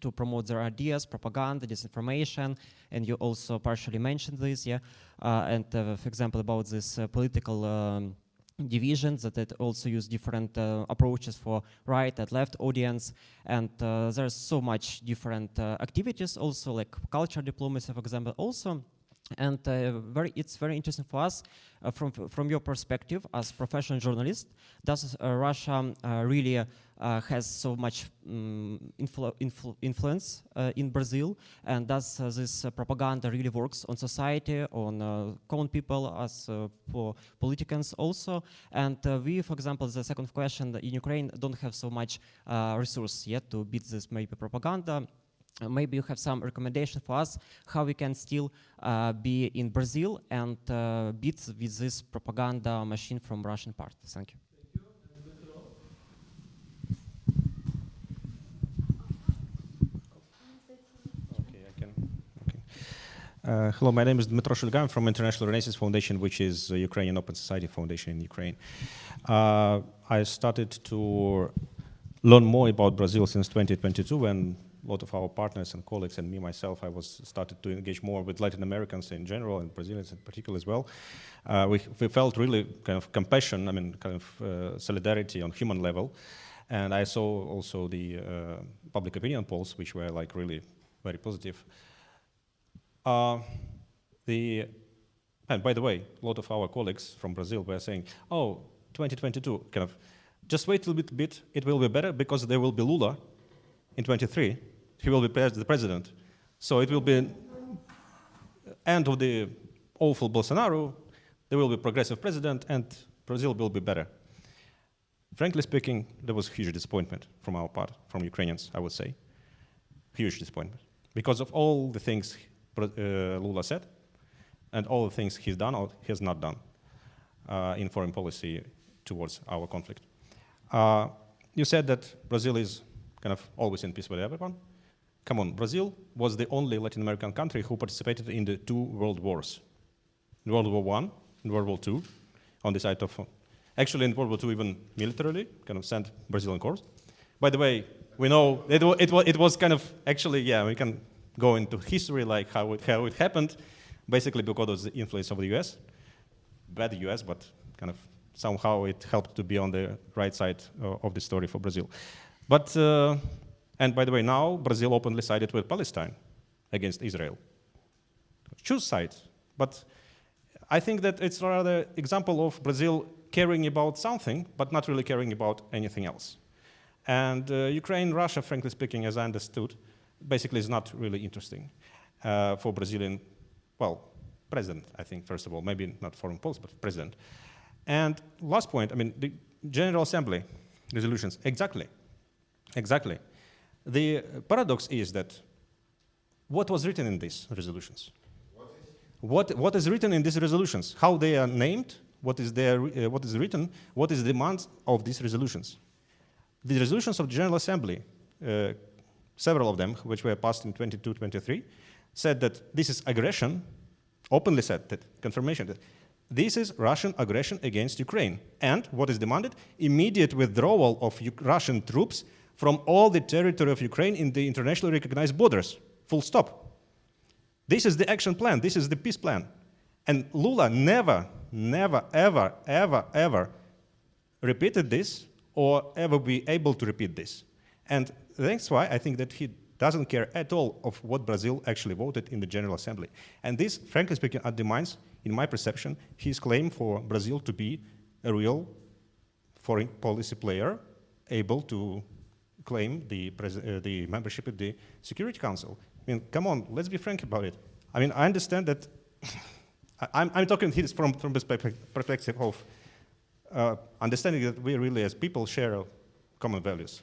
[SPEAKER 7] to promote their ideas, propaganda, disinformation, and you also partially mentioned this, yeah. For example, about this political divisions, that it also use different approaches for right and left audience, and there's so much different activities also, like culture diplomacy, for example. Also, And it's very interesting for us from your perspective as professional journalist. Does Russia really has so much influence in Brazil, and does this propaganda really works on society, on common people, as for politicians also? And we, for example, the second question, in Ukraine don't have so much resource yet to beat this maybe propaganda. Maybe you have some recommendation for us how we can still be in Brazil and beat with this propaganda machine from Russian part. Thank you.
[SPEAKER 8] Hello, my name is Dmitro Shulga. I'm from International Renaissance Foundation, which is a Ukrainian Open Society Foundation in Ukraine. I started to learn more about Brazil since 2022 when a lot of our partners and colleagues and me myself, I started to engage more with Latin Americans in general and Brazilians in particular as well. We felt really kind of compassion, kind of solidarity on human level. And I saw also the public opinion polls, which were like really very positive. And by the way, a lot of our colleagues from Brazil were saying, oh, 2022, kind of, just wait a little bit, it will be better because there will be Lula in 23. He will be the president. So it will be end of the awful Bolsonaro, there will be a progressive president, and Brazil will be better. Frankly speaking, there was huge disappointment from our part, from Ukrainians, I would say. Huge disappointment. Because of all the things Lula said, and all the things he's done or has not done in foreign policy towards our conflict. You said that Brazil is kind of always in peace with everyone. Come on, Brazil was the only Latin American country who participated in the 2 world wars. In World War I and World War II, on the side of, actually in World War II even militarily, kind of sent Brazilian corps. By the way, we know it was kind of, actually, yeah, we can go into history like how it happened, basically because of the influence of the US. Bad US, but kind of somehow it helped to be on the right side of the story for Brazil. But, and by the way, now Brazil openly sided with Palestine against Israel. Choose sides. But I think that it's rather example of Brazil caring about something, but not really caring about anything else. And Ukraine, Russia, frankly speaking, as I understood, basically is not really interesting for Brazilian, well, president, I think, first of all, maybe not foreign policy, but president. And last point, the General Assembly resolutions, exactly. The paradox is that what was written in these resolutions? What is written in these resolutions? How they are named? What is written? What is the demand of these resolutions? The resolutions of the General Assembly, several of them, which were passed in 22-23, said that this is aggression, openly said that, confirmation that this is Russian aggression against Ukraine. And what is demanded? Immediate withdrawal of Russian troops from all the territory of Ukraine in the internationally recognized borders. Full stop. This is the action plan. This is the peace plan. And Lula never, ever repeated this or ever be able to repeat this. And that's why I think that he doesn't care at all of what Brazil actually voted in the General Assembly. And this, frankly speaking, undermines, in my perception, his claim for Brazil to be a real foreign policy player able to claim the membership of the Security Council. Come on, let's be frank about it. I understand that I'm talking this from perspective of understanding that we really, as people, share common values.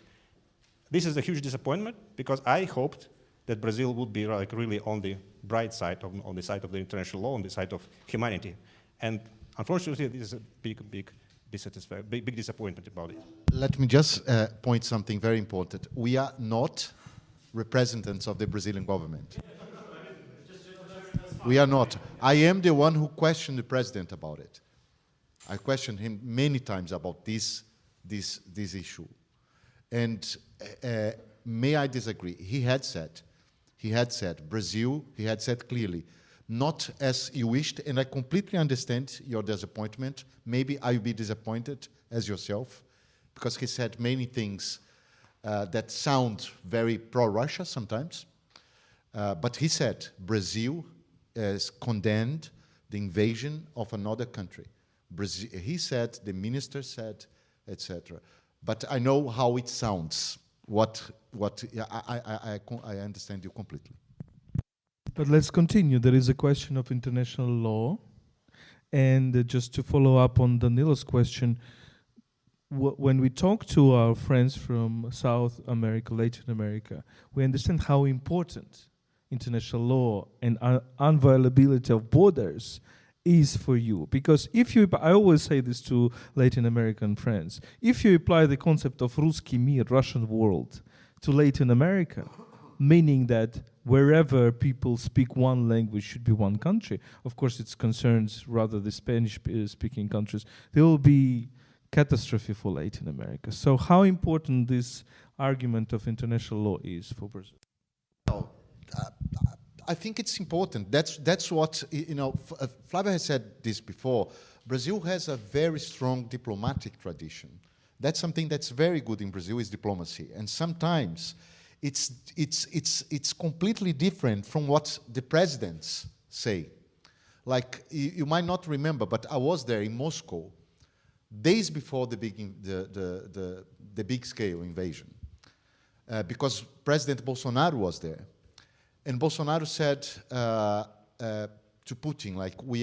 [SPEAKER 8] This is a huge disappointment because I hoped that Brazil would be like really on the bright side, on the side of the international law, on the side of humanity. And unfortunately, this is a big disappointment about it.
[SPEAKER 3] Let me just point something very important. We are not representatives of the Brazilian government. We are not. I am the one who questioned the president about it. I questioned him many times about this issue. And may I disagree? He had said, Brazil, he had said clearly, not as you wished, and I completely understand your disappointment. Maybe I'll be disappointed as yourself, because he said many things that sound very pro-Russia sometimes. But he said, Brazil condemned the invasion of another country. Brazil, he said, the minister said, etc. But I know how it sounds. I understand you completely.
[SPEAKER 1] But let's continue. There is a question of international law. And just to follow up on Danilo's question, when we talk to our friends from South America, Latin America, we understand how important international law and unviolability of borders is for you. Because if you, I always say this to Latin American friends, if you apply the concept of Ruski mir, Russian world, to Latin America, meaning that wherever people speak one language should be one country, of course it concerns rather the Spanish-speaking countries, there will be catastrophe for Latin America. So how important this argument of international law is for Brazil?
[SPEAKER 3] I think it's important. That's what, Flávia has said this before. Brazil has a very strong diplomatic tradition. That's something that's very good in Brazil, is diplomacy. And sometimes it's completely different from what the presidents say. Like, you might not remember, but I was there in Moscow days before the big scale invasion, because President Bolsonaro was there. And Bolsonaro said to Putin, like, we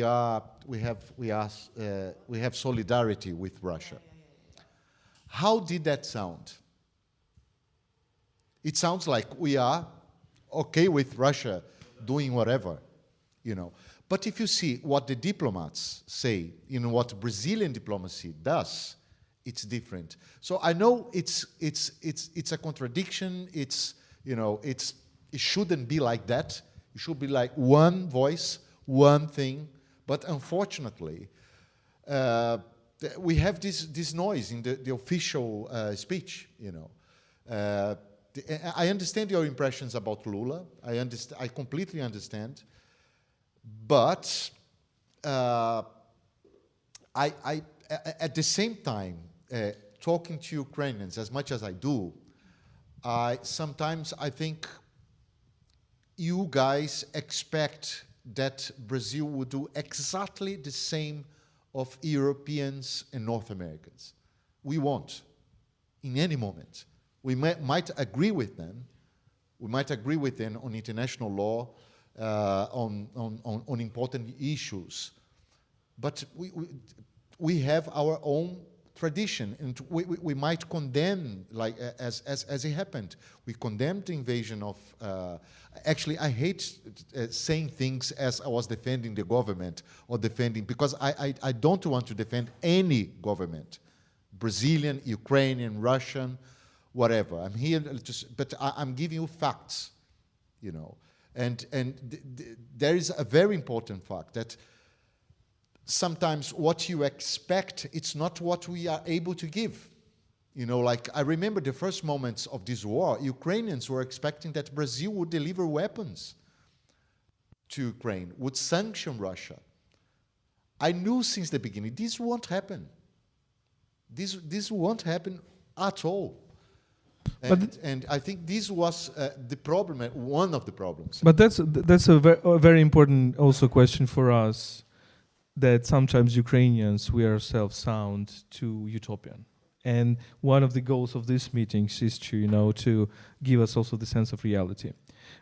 [SPEAKER 3] have solidarity with Russia. How did that sound? It sounds like we are okay with Russia doing whatever, But if you see what the diplomats say, what Brazilian diplomacy does, it's different. So I know it's a contradiction. It shouldn't be like that. It should be like one voice, one thing. But unfortunately, we have this noise in the official speech. I understand your impressions about Lula. I completely understand. But at the same time, talking to Ukrainians as much as I do, sometimes I think you guys expect that Brazil would do exactly the same of Europeans and North Americans. We won't, in any moment. We might agree with them. We might agree with them on international law, on important issues. But we have our own tradition, and we might condemn, like as it happened. We condemned the invasion of. Actually, I hate saying things as I was defending the government or defending, because I don't want to defend any government, Brazilian, Ukrainian, Russian, whatever. I'm here but I'm giving you facts, And there is a very important fact that sometimes what you expect, it's not what we are able to give. Like, I remember the first moments of this war, Ukrainians were expecting that Brazil would deliver weapons to Ukraine, would sanction Russia. I knew since the beginning, this won't happen. This won't happen at all. And I think this was the problem, one of the problems.
[SPEAKER 1] But that's a very important also question for us, that sometimes Ukrainians, we ourselves sound too utopian. And one of the goals of these meetings is to give us also the sense of reality.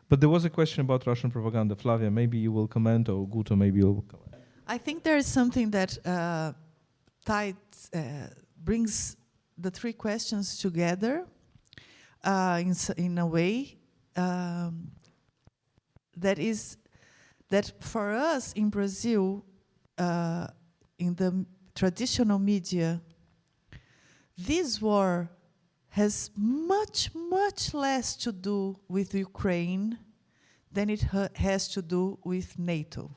[SPEAKER 1] But there was a question about Russian propaganda. Flavia, maybe you will comment, or Guto, maybe you will comment.
[SPEAKER 2] I think there is something that brings the three questions together in a way that for us in Brazil, in the traditional media, this war has much, much less to do with Ukraine than it has to do with NATO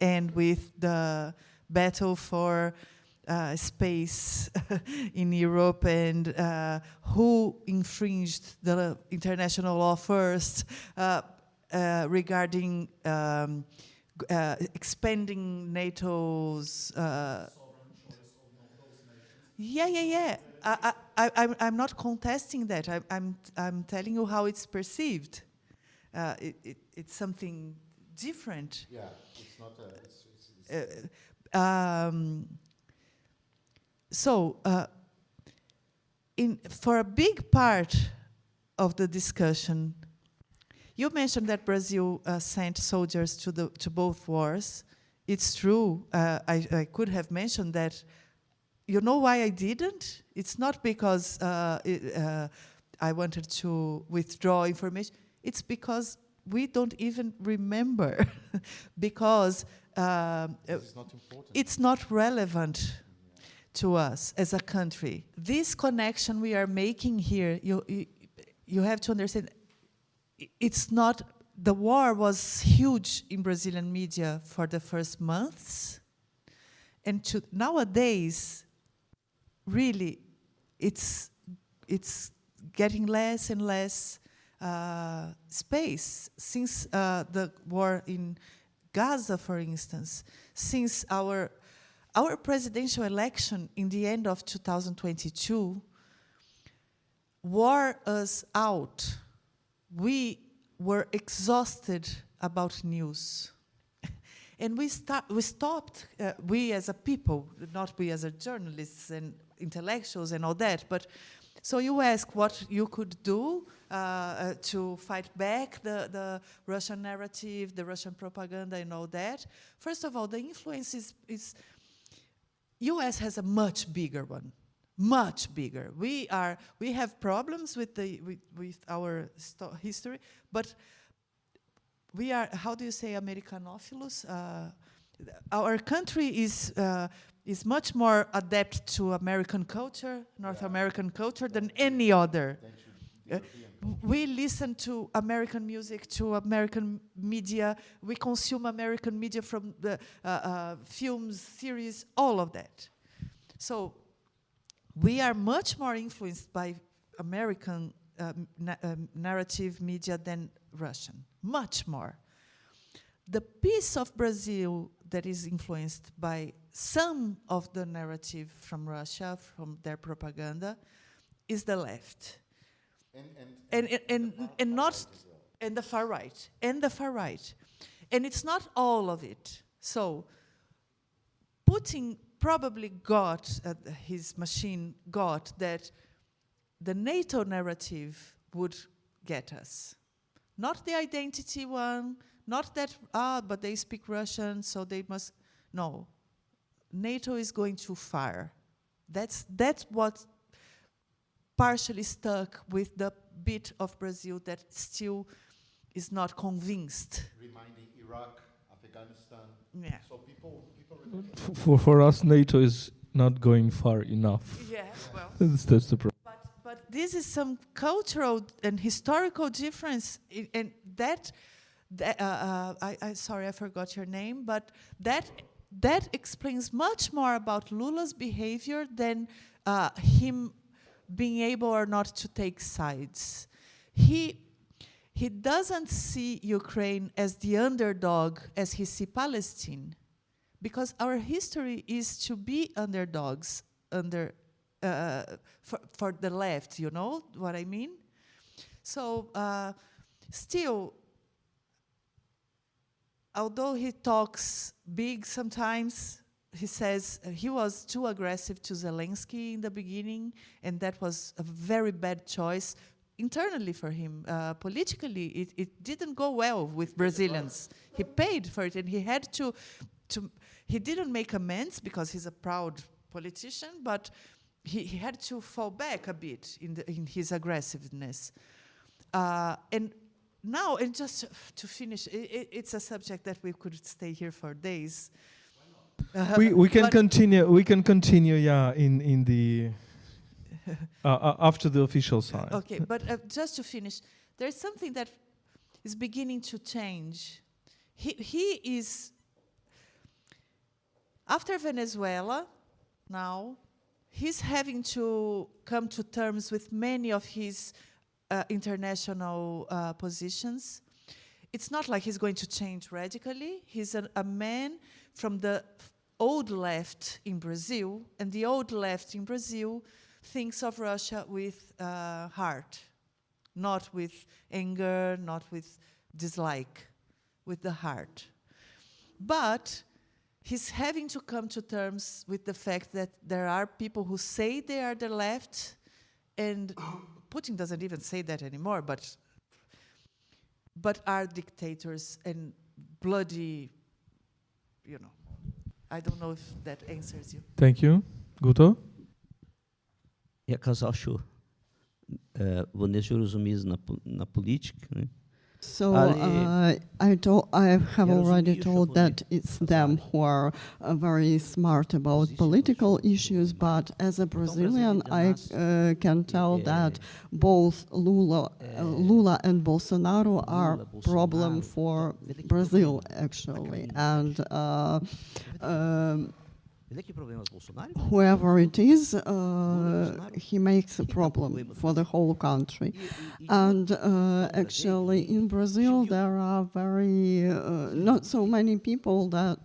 [SPEAKER 2] and with the battle for space in Europe and who infringed the international law first regarding expanding NATO's I'm not contesting that. I'm telling you how it's perceived. It's something different.
[SPEAKER 3] Yeah, it's not a...
[SPEAKER 2] For a big part of the discussion, you mentioned that Brazil sent soldiers to both wars. It's true. I could have mentioned that. You know why I didn't? It's not because I wanted to withdraw information. It's because we don't even remember, because it's not relevant to us as a country. This connection we are making here, you have to understand, it's not, the war was huge in Brazilian media for the first months, and nowadays, really, it's getting less and less space since the war in Gaza, for instance, since our presidential election in the end of 2022 wore us out. We were exhausted about news. And we stopped, we as a people, not we as a journalists and intellectuals and all that, but so you ask what you could do to fight back the Russian narrative, the Russian propaganda and all that. First of all, the influence is US has a much bigger one, much bigger. We have problems with our history, but we are, how do you say, Americanophilus? Our country is much more adept to American culture, North American culture, than any other. We listen to American music, to American media. We consume American media from the films, series, all of that. So we are much more influenced by American narrative media than Russian, much more. The piece of Brazil that is influenced by some of the narrative from Russia, from their propaganda, is the left. And not, and the far right, and the far right. And it's not all of it. So Putin probably his machine got that the NATO narrative would get us. Not the identity one, not that, but they speak Russian, so they must, no. NATO is going too far. That's what partially stuck with the bit of Brazil that still is not convinced.
[SPEAKER 3] Reminding Iraq, Afghanistan.
[SPEAKER 2] Yeah.
[SPEAKER 3] So people remember.
[SPEAKER 1] For us, NATO is not going far enough.
[SPEAKER 2] Yeah, well.
[SPEAKER 1] That's the problem.
[SPEAKER 2] But this is some cultural and historical difference, and sorry, I forgot your name, but that explains much more about Lula's behavior than him being able or not to take sides. He doesn't see Ukraine as the underdog as he sees Palestine, because our history is to be underdogs for the left, you know what I mean? So still, although he talks big sometimes, he says he was too aggressive to Zelensky in the beginning, and that was a very bad choice internally for him. Politically, it didn't go well with Brazilians. He paid for it, and he had to he didn't make amends because he's a proud politician, but he had to fall back a bit in his aggressiveness. And now, and just to finish, it's a subject that we could stay here for days.
[SPEAKER 1] We can continue. We can continue. Yeah, in the after the official side.
[SPEAKER 2] Okay, but just to finish, there's something that is beginning to change. He is after Venezuela now. He's having to come to terms with many of his international positions. It's not like he's going to change radically. He's a man from the old left in Brazil, and the old left in Brazil thinks of Russia with heart, not with anger, not with dislike. with the heart. But he's having to come to terms with the fact that there are people who say they are the left, and Putin doesn't even say that anymore, but are dictators and bloody, you know. I don't know if that answers you.
[SPEAKER 1] Thank you. Guto?
[SPEAKER 4] Я казав, що вони ж розуміють на політиці, né?
[SPEAKER 5] So I have already told that it's them who are very smart about political issues, but as a Brazilian, I can tell that both Lula and Bolsonaro are a problem for Brazil, actually. And whoever it is, he makes a problem for the whole country. And actually in Brazil there are very not so many people that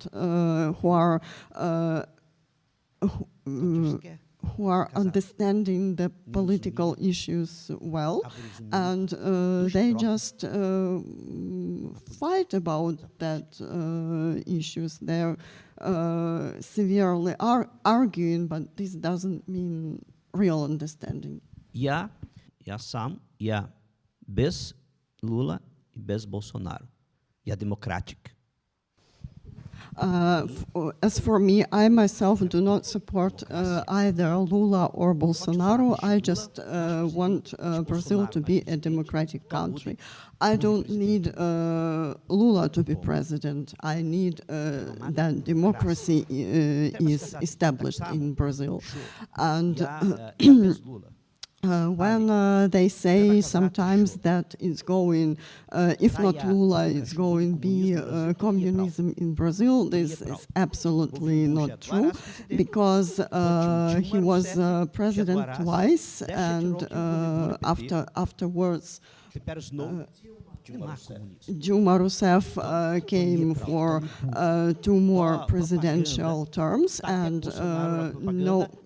[SPEAKER 5] who are understanding the political issues well, and they just fight about that issues. They're severely arguing, but this doesn't mean real understanding.
[SPEAKER 4] Я без Lula и без Bolsonaro. Я democratic.
[SPEAKER 5] As for me, I myself do not support either Lula or Bolsonaro. I just want Brazil to be a democratic country. I don't need Lula to be president. I need that democracy is established in Brazil. And when they say sometimes that it's going, if not Lula, it's going to be communism in Brazil, this is absolutely not true, because he was president twice, and afterwards Dilma Rousseff came for 2 more presidential terms, and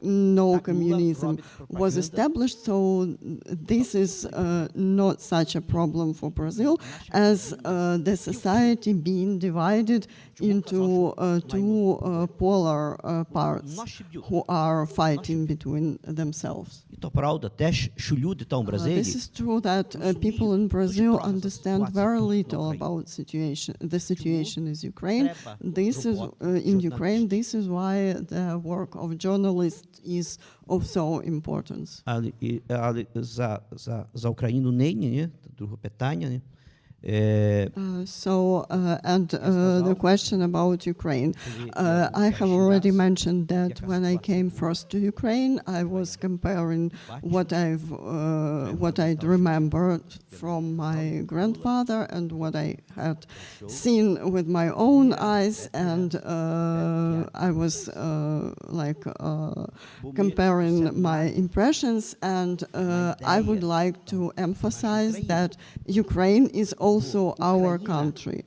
[SPEAKER 5] no communism was established. So this is not such a problem for Brazil, as the society being divided into 2 polar parts who are fighting between themselves. This is true that people in Brazil understand very little about the situation in Ukraine. This is This is why the work of journalists is of so importance.
[SPEAKER 4] За Україну нині, друге питання.
[SPEAKER 5] The question about Ukraine. I have already mentioned that when I came first to Ukraine, I was comparing what I'd remembered from my grandfather and what I had seen with my own eyes, and I was comparing my impressions, and I would like to emphasize that Ukraine is also our country,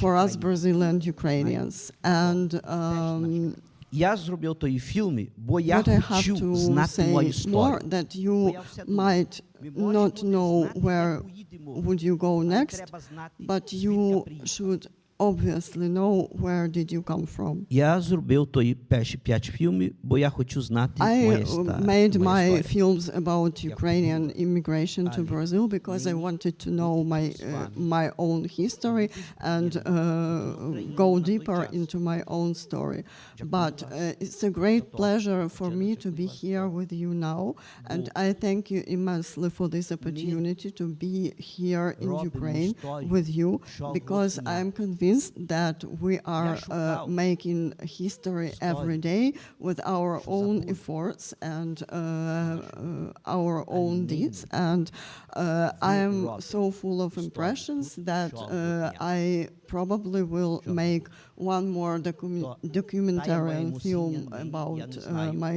[SPEAKER 5] for us Brazilian Ukrainians. And
[SPEAKER 4] Я зробив той фільм, бо я
[SPEAKER 5] what I have
[SPEAKER 4] хочу
[SPEAKER 5] to
[SPEAKER 4] знати мою
[SPEAKER 5] say more,
[SPEAKER 4] історію.
[SPEAKER 5] that you might not know where would you go next, but you should obviously know where did you come from.
[SPEAKER 4] Я зробив той перші 5 фільмів, бо я хочу знати мою
[SPEAKER 5] I
[SPEAKER 4] історію.
[SPEAKER 5] made my films about Ukrainian immigration to Brazil because I wanted to know my own history and go deeper into my own story. But it's a great pleasure for me to be here with you now, and I thank you immensely for this opportunity to be here in Ukraine with you, because I am convinced that we are making history every day with our own efforts and our own deeds. And I am so full of impressions that I probably will make one more documentarian film about my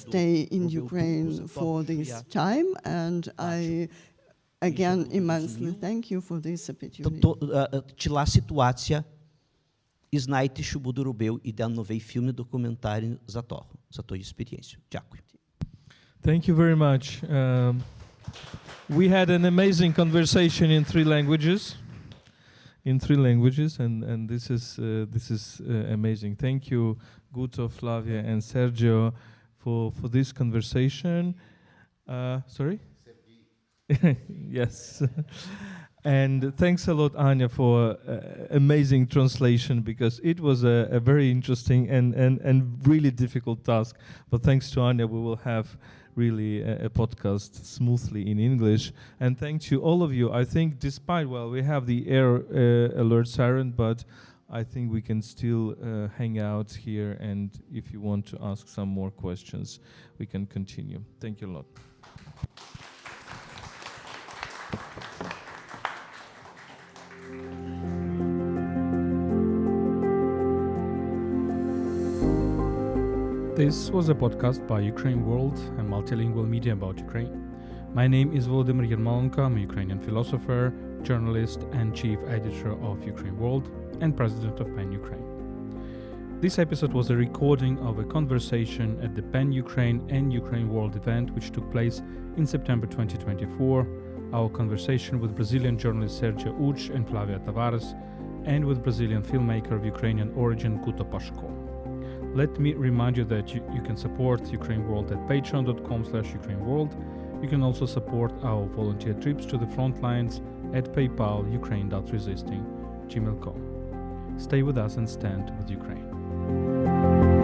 [SPEAKER 5] stay in Ukraine for this time. And I again immensely thank you for this opportunity.
[SPEAKER 4] Тобто, чила ситуація, і знаєте, що буду робив, іде новий фільм, документарій за ту експерієнцію. Дякую.
[SPEAKER 1] Thank you very much. We had an amazing conversation in 3 languages, in 3 languages, and this is amazing. Thank you, Guto, Flavia, and Sergio, for this conversation. Sorry? Yes. And thanks a lot, Anya, for amazing translation, because it was a very interesting and really difficult task. But thanks to Anya, we will have really a podcast smoothly in English. And thanks to all of you. I think despite, well, we have the air alert siren, but I think we can still hang out here. And if you want to ask some more questions, we can continue. Thank you a lot. This was a podcast by UkraineWorld, a multilingual media about Ukraine. My name is Volodymyr Yermolenko. I'm a Ukrainian philosopher, journalist, and chief editor of UkraineWorld and president of PEN Ukraine. This episode was a recording of a conversation at the PEN Ukraine and UkraineWorld event, which took place in September 2024. Our conversation with Brazilian journalist Sérgio Utsch and Flávia Tavares, and with Brazilian filmmaker of Ukrainian origin Guto Pasko. Let me remind you that you can support UkraineWorld at patreon.com/UkraineWorld. You can also support our volunteer trips to the front lines at PayPal, Ukraine.resisting, gmail.com. Stay with us and stand with Ukraine.